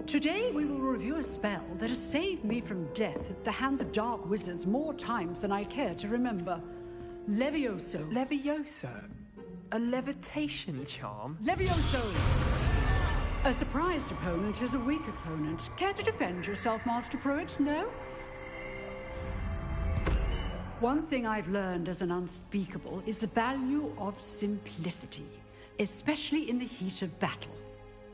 Today we will review a spell that has saved me from death at the hands of dark wizards more times than I care to remember. Levioso. Levioso? A levitation charm? Levioso! A surprised opponent is a weak opponent. Care to defend yourself, Master Pruitt? No? One thing I've learned as an unspeakable is the value of simplicity, especially in the heat of battle.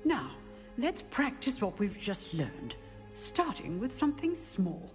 Now, let's practice what we've just learned, starting with something small.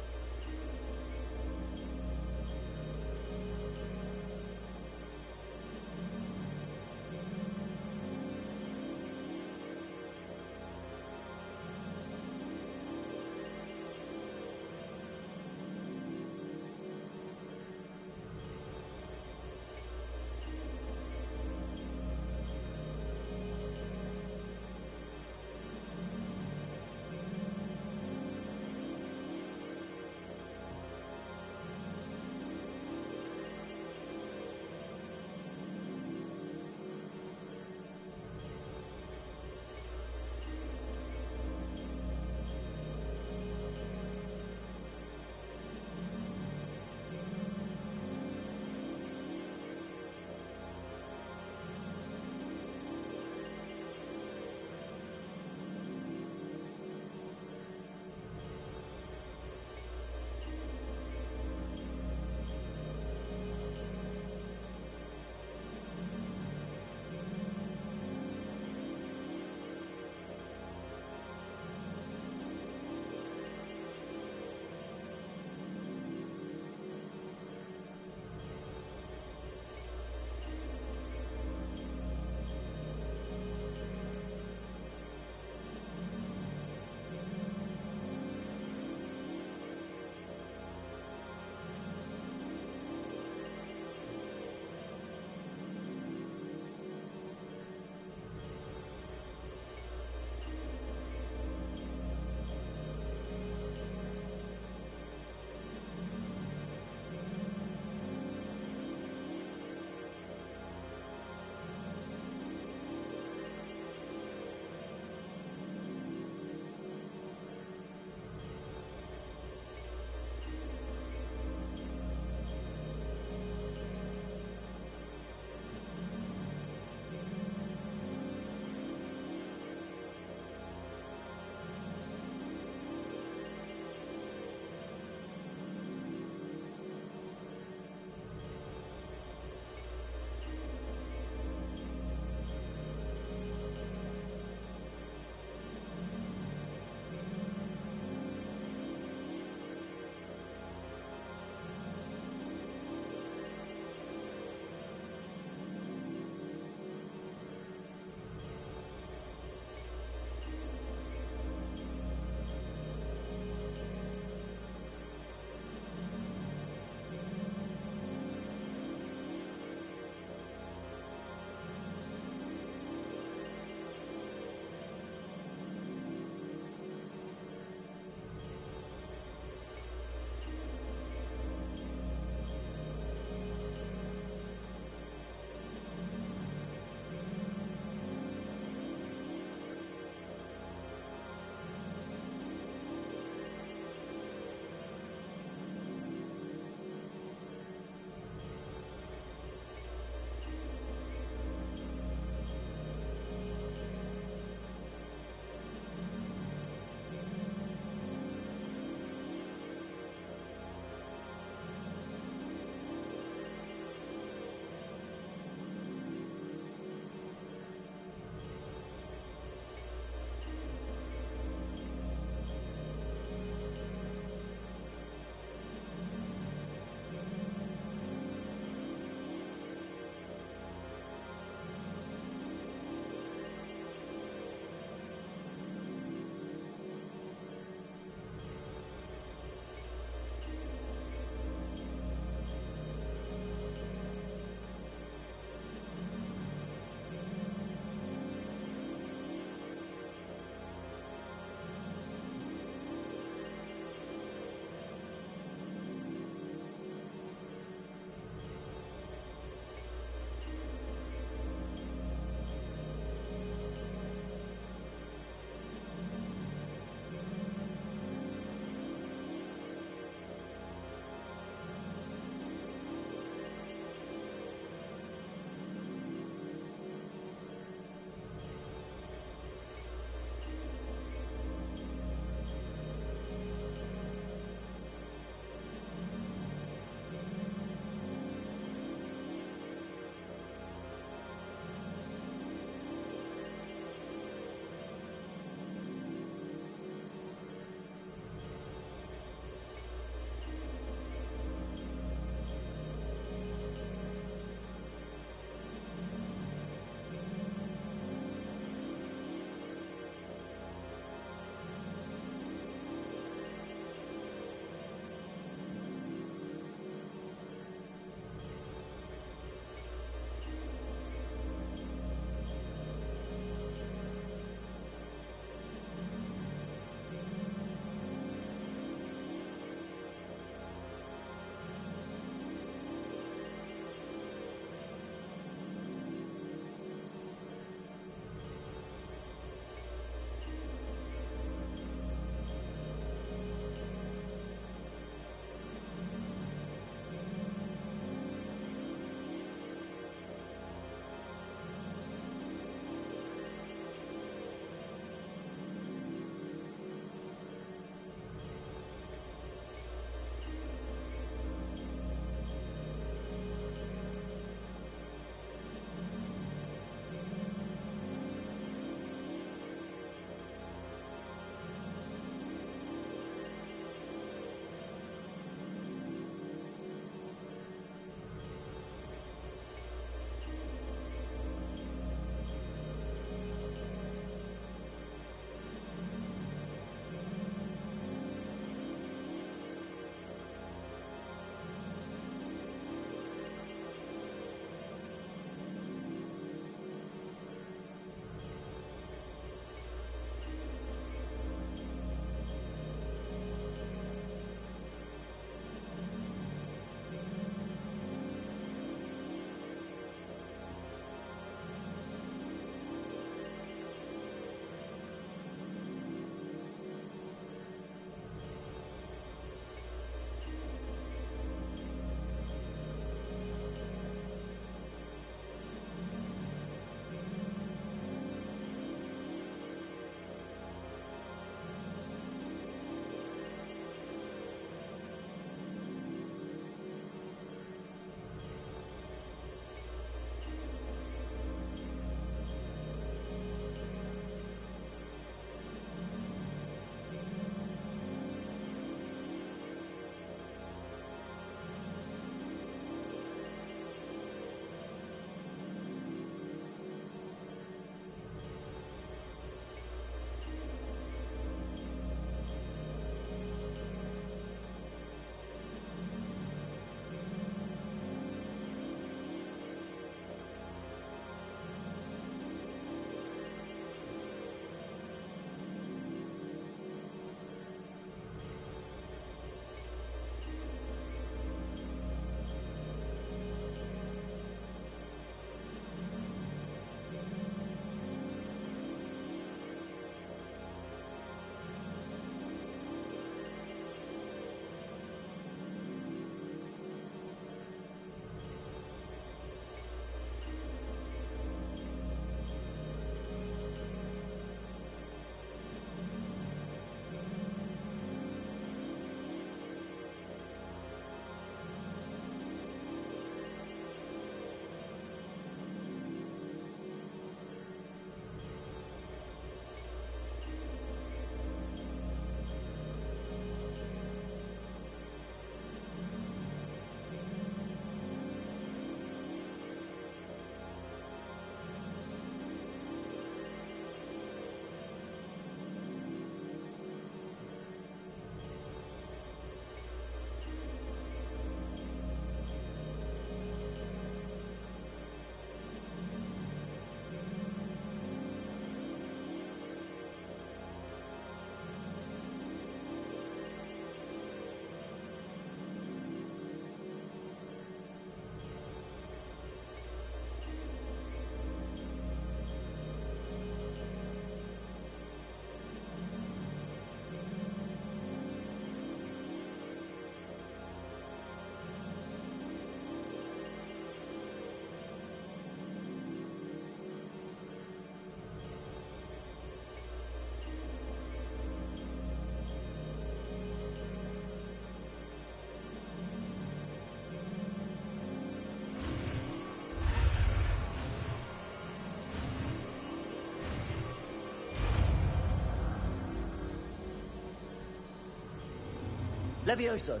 Levioso.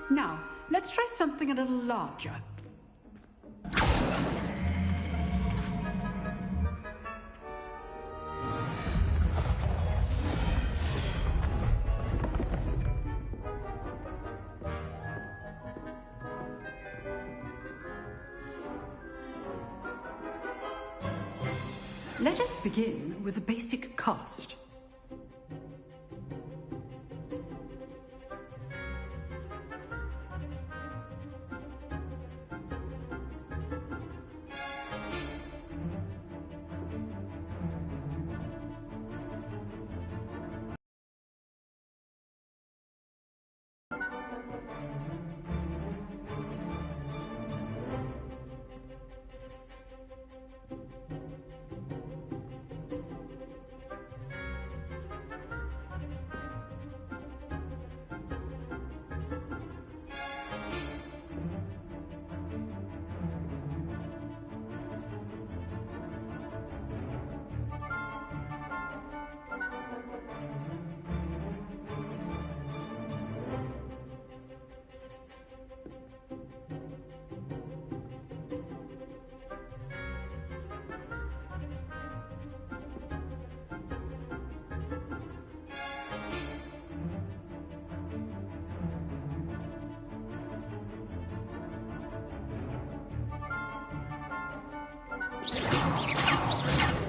Now, let's try something a little larger. Let us begin with the basic cast.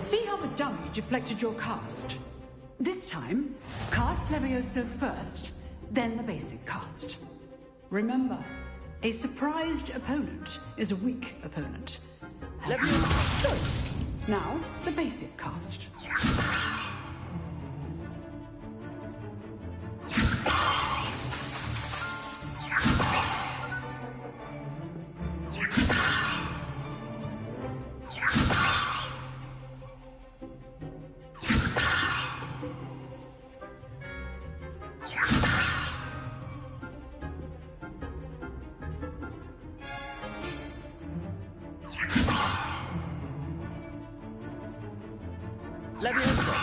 See how the dummy deflected your cast? This time, cast Levioso first, then the basic cast. Remember, a surprised opponent is a weak opponent. Now, the basic cast. Levioso.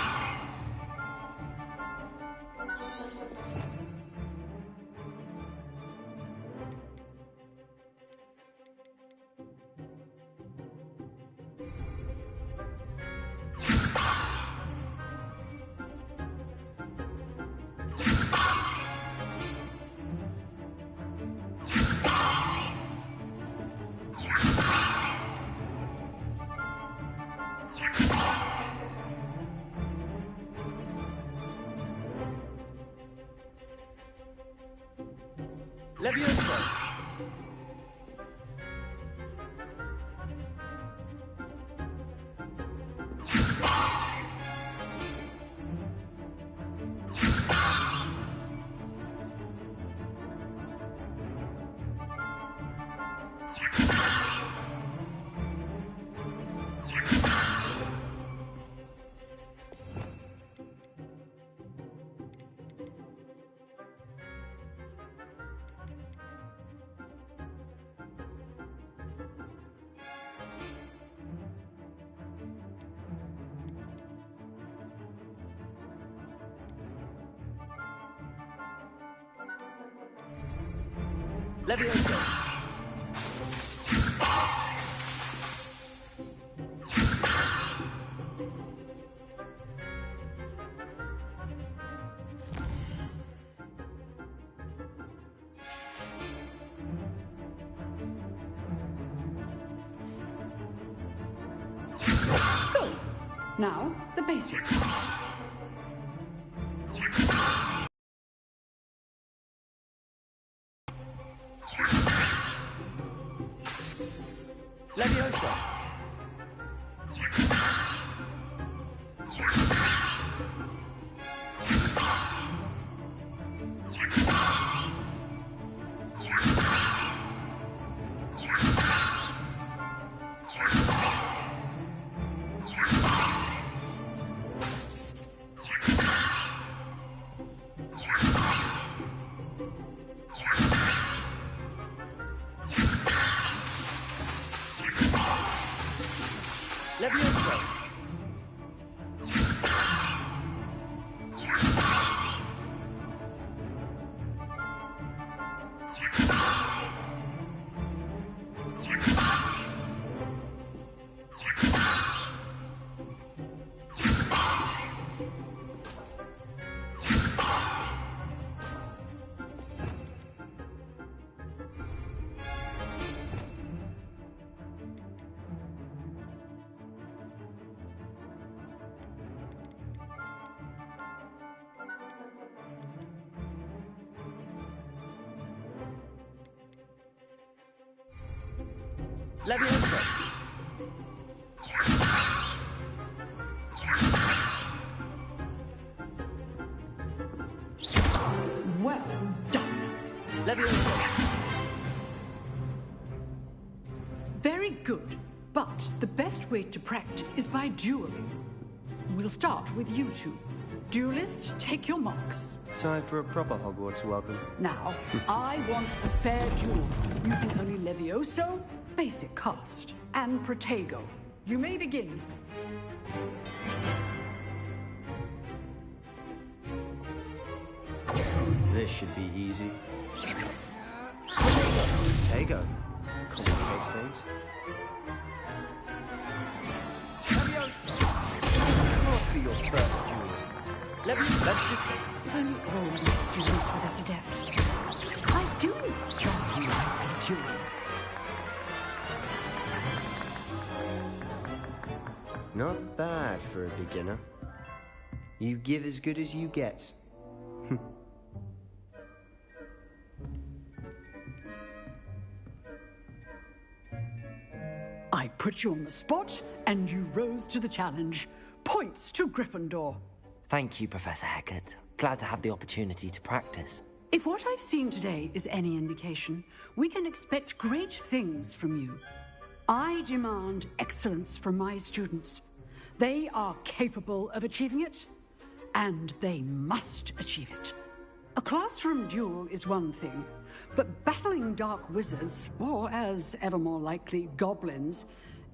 Levioso. Levioso. Good. Now, the basic cast. Levioso. Levioso! Levioso! Well done. Levioso! Very good. But the best way to practice is by dueling. We'll start with you two. Duelists, take your marks. Time for a proper Hogwarts welcome. Now, I want a fair duel, using only Levioso, basic cast, and Protego. You may begin. This should be easy. Protego. Complicates things. What for your first duel? Let's just... If only all of these students were this adept. I do enjoy my dueling. Not bad for a beginner. You give as good as you get. I put you on the spot, and you rose to the challenge. Points to Gryffindor. Thank you, Professor Hecat. Glad to have the opportunity to practice. If what I've seen today is any indication, we can expect great things from you. I demand excellence from my students. They are capable of achieving it, and they must achieve it. A classroom duel is one thing, but battling dark wizards, or as ever more likely, goblins,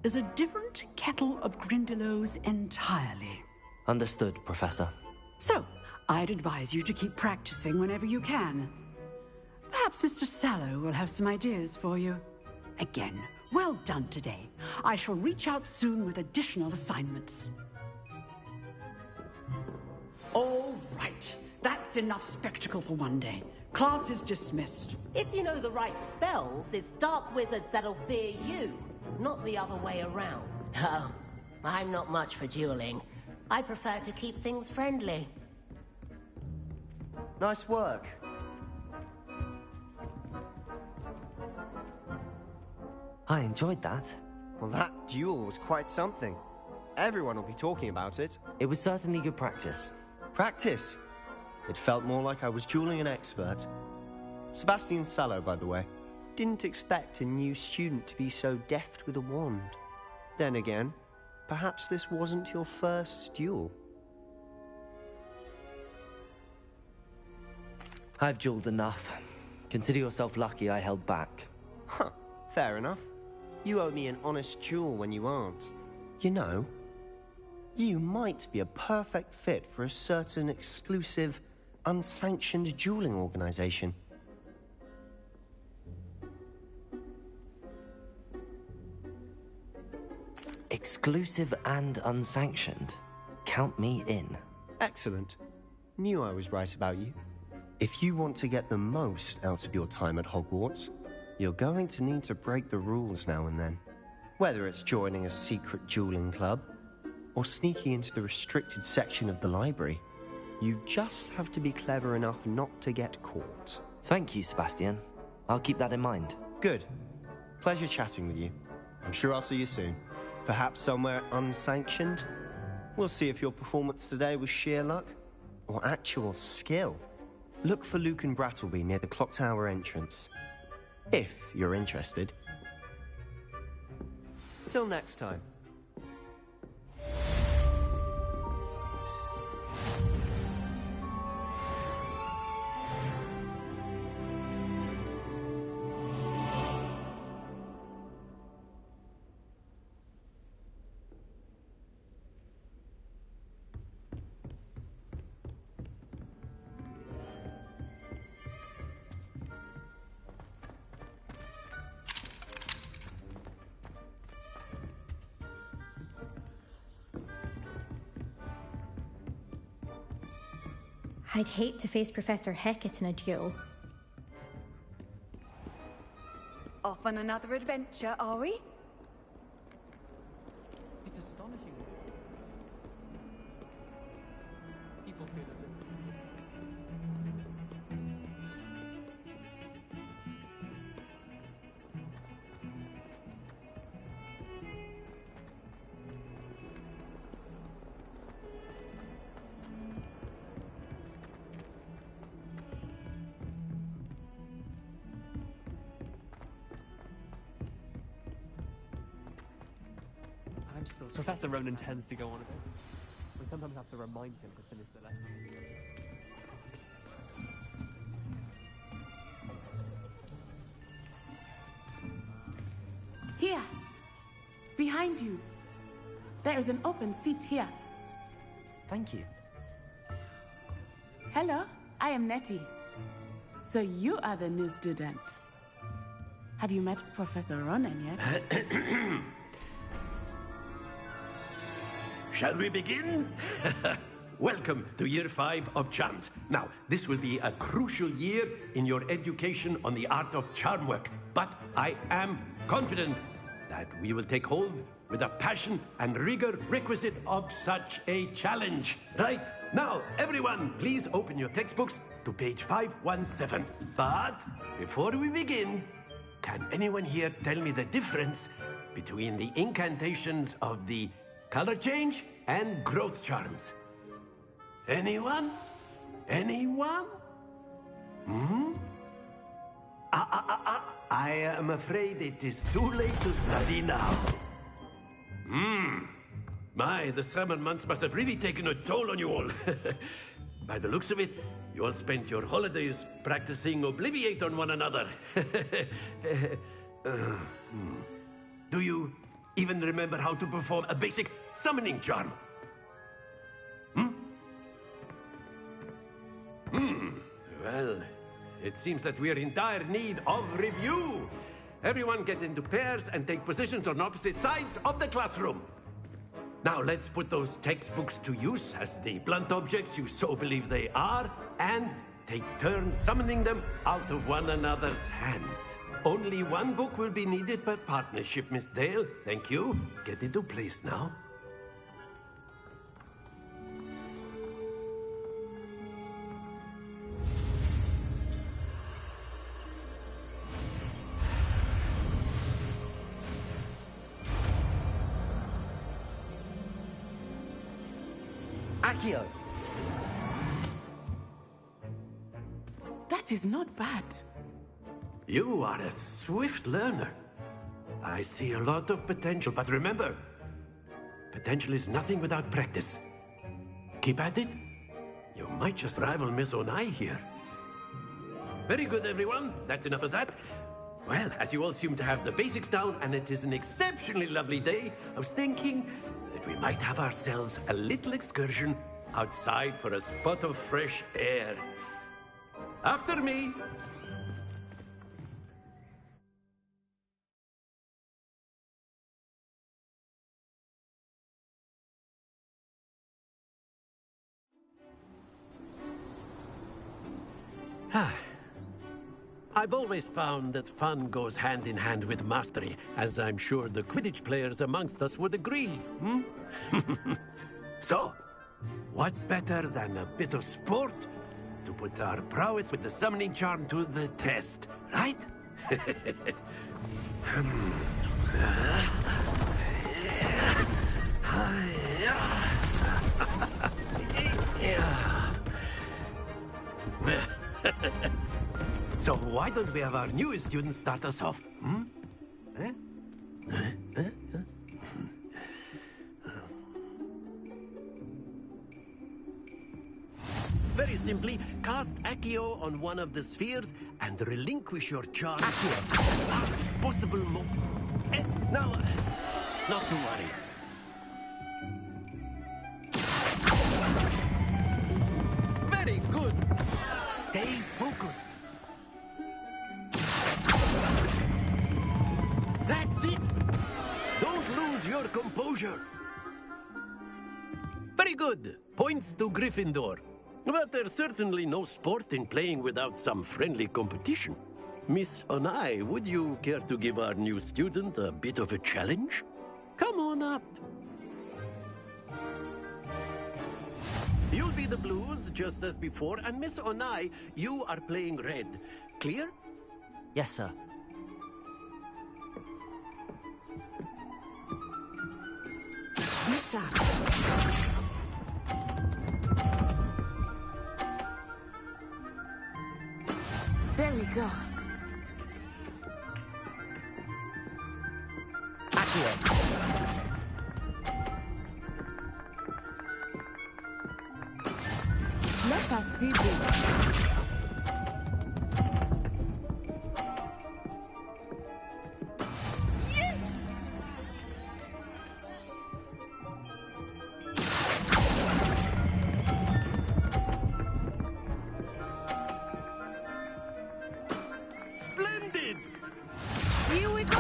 is a different kettle of Grindylows entirely. Understood, Professor. So, I'd advise you to keep practicing whenever you can. Perhaps Mr. Sallow will have some ideas for you. Again, well done today. I shall reach out soon with additional assignments. All right. That's enough spectacle for one day. Class is dismissed. If you know the right spells, it's dark wizards that'll fear you, not the other way around. Oh, I'm not much for dueling. I prefer to keep things friendly. Nice work. I enjoyed that. Well, that duel was quite something. Everyone will be talking about it. It was certainly good practice. Practice? It felt more like I was dueling an expert. Sebastian Sallow, by the way. Didn't expect a new student to be so deft with a wand. Then again, perhaps this wasn't your first duel. I've dueled enough. Consider yourself lucky I held back. Huh, fair enough. You owe me an honest duel when you aren't. You know, you might be a perfect fit for a certain exclusive, unsanctioned dueling organization. Exclusive and unsanctioned. Count me in. Excellent. Knew I was right about you. If you want to get the most out of your time at Hogwarts, you're going to need to break the rules now and then. Whether it's joining a secret dueling club, or sneaking into the restricted section of the library, you just have to be clever enough not to get caught. Thank you, Sebastian. I'll keep that in mind. Good. Pleasure chatting with you. I'm sure I'll see you soon. Perhaps somewhere unsanctioned? We'll see if your performance today was sheer luck or actual skill. Look for Luke and Brattleby near the clock tower entrance. If you're interested. Till next time. I'd hate to face Professor Hecat in a duel. Off on another adventure, are we? It's astonishing. People feel it. I'm still. Professor Ronan tends to go on a bit. We sometimes have to remind him to finish the lesson. Here! Behind you! There is an open seat here. Thank you. Hello, I am Nettie. So you are the new student. Have you met Professor Ronan yet? Shall we begin? Welcome to Year 5 of Charms. Now, this will be a crucial year in your education on the art of charm work. But I am confident that we will take hold with the passion and rigor requisite of such a challenge. Right, now, everyone, please open your textbooks to page 517. But before we begin, can anyone here tell me the difference between the incantations of the color change and growth charms? Anyone? Anyone? I am afraid it is too late to study now. My, the summer months must have really taken a toll on you all. By the looks of it, you all spent your holidays practicing Obliviate on one another. Do you even remember how to perform a basic summoning charm? Well, it seems that we are in dire need of review. Everyone get into pairs and take positions on opposite sides of the classroom. Now let's put those textbooks to use as the blunt objects you so believe they are, and take turns summoning them out of one another's hands. Only one book will be needed per partnership, Miss Dale. Thank you. Get into place now. Accio! That is not bad. You are a swift learner. I see a lot of potential, but remember, potential is nothing without practice. Keep at it. You might just rival Miss Onai here. Very good, everyone. That's enough of that. Well, as you all seem to have the basics down, and it is an exceptionally lovely day, I was thinking that we might have ourselves a little excursion outside for a spot of fresh air. After me. I've always found that fun goes hand in hand with mastery, as I'm sure the Quidditch players amongst us would agree, So, what better than a bit of sport to put our prowess with the summoning charm to the test, right? So why don't we have our newest student start us off? Very simply, cast Accio on one of the spheres and relinquish your charge. Accio! At the last possible moment. Now, not to worry. Very good. Stay focused. That's it! Don't lose your composure. Very good. Points to Gryffindor. But there's certainly no sport in playing without some friendly competition. Miss Onai, would you care to give our new student a bit of a challenge? Come on up. You'll be the blues, just as before, and Miss Onai, you are playing red. Clear? Yes, sir. Misha. There we go. Let us see this. Splendid! Here we go!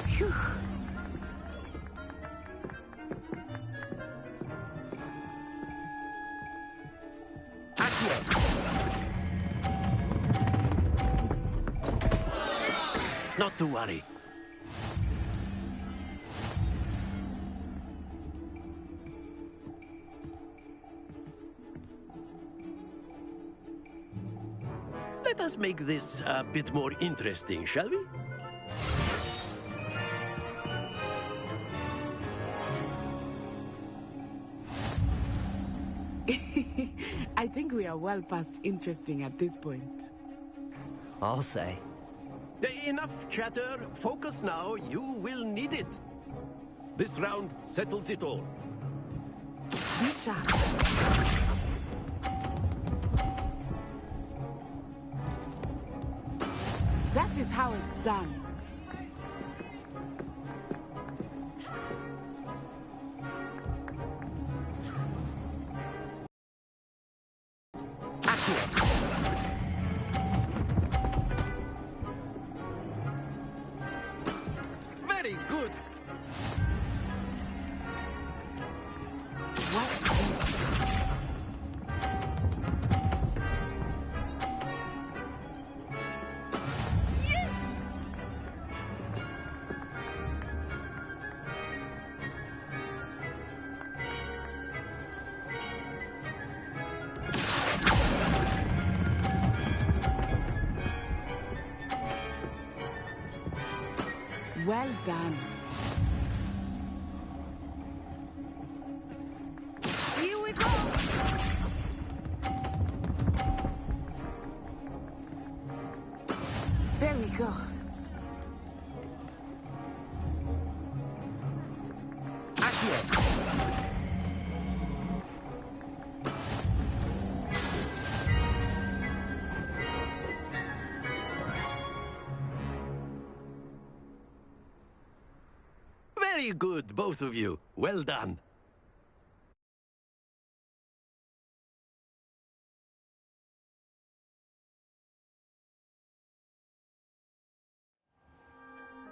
Phew. Not to worry. Let us make this a bit more interesting, shall we? I think we are well past interesting at this point. I'll say. Enough chatter. Focus now. You will need it. This round settles it all. Misha. That is how it's done. Very good. What's this? Well done. Here we go! There we go. Very good, both of you. Well done.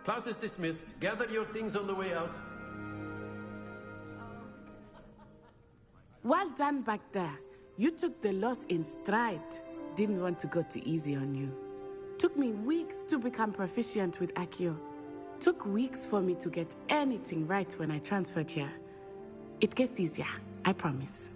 Class is dismissed. Gather your things on the way out. Well done back there. You took the loss in stride. Didn't want to go too easy on you. Took me weeks to become proficient with Accio. Took weeks for me to get anything right when I transferred here. It gets easier, I promise.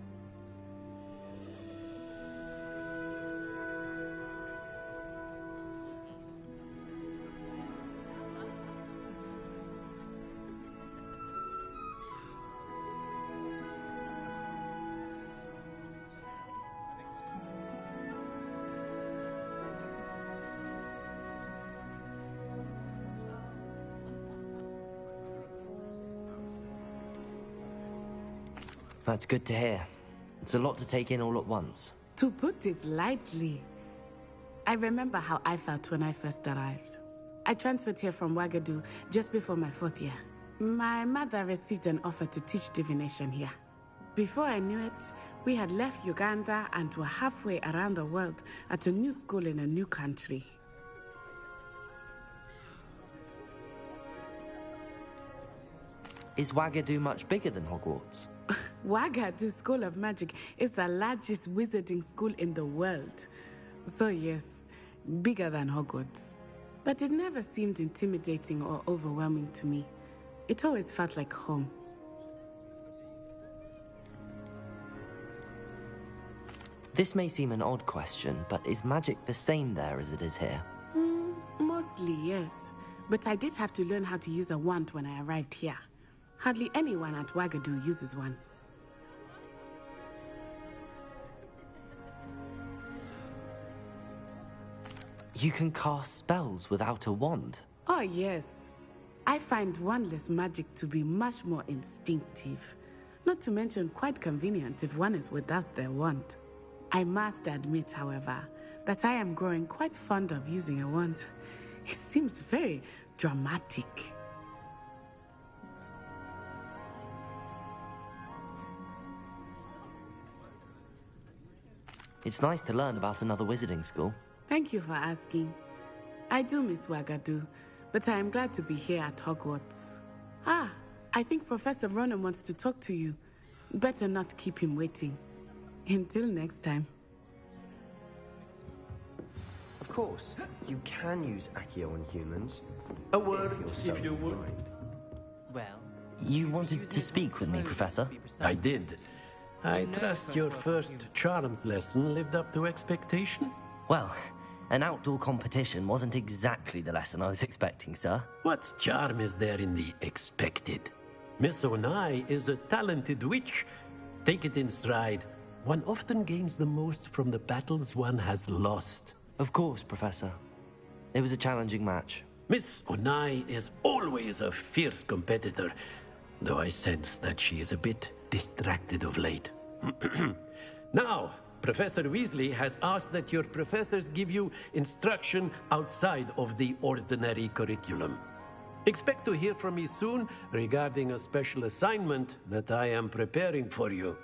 That's good to hear. It's a lot to take in all at once. To put it lightly, I remember how I felt when I first arrived. I transferred here from Ouagadougou just before my 4th year. My mother received an offer to teach divination here. Before I knew it, we had left Uganda and were halfway around the world at a new school in a new country. Is Wagadu much bigger than Hogwarts? Wagadu School of Magic is the largest wizarding school in the world. So yes, bigger than Hogwarts. But it never seemed intimidating or overwhelming to me. It always felt like home. This may seem an odd question, but is magic the same there as it is here? Mostly, yes. But I did have to learn how to use a wand when I arrived here. Hardly anyone at Wagadu uses one. You can cast spells without a wand? Oh, yes. I find wandless magic to be much more instinctive. Not to mention quite convenient if one is without their wand. I must admit, however, that I am growing quite fond of using a wand. It seems very dramatic. It's nice to learn about another wizarding school. Thank you for asking. I do miss Wagadu, but I am glad to be here at Hogwarts. Ah, I think Professor Ronan wants to talk to you. Better not keep him waiting. Until next time. Of course, you can use Accio on humans. A word, so if you would. Well... You wanted to speak with me, Professor? I did. I trust your first charms lesson lived up to expectation? Well, an outdoor competition wasn't exactly the lesson I was expecting, sir. What charm is there in the expected? Miss Onai is a talented witch. Take it in stride. One often gains the most from the battles one has lost. Of course, Professor. It was a challenging match. Miss Onai is always a fierce competitor, though I sense that she is a bit distracted of late. Now, Professor Weasley has asked that your professors give you instruction outside of the ordinary curriculum. Expect to hear from me soon regarding a special assignment that I am preparing for you.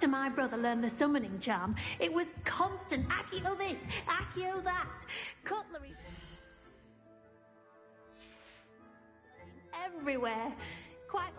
After my brother learned the summoning charm, it was constant Accio this, Accio that, cutlery everywhere. Quite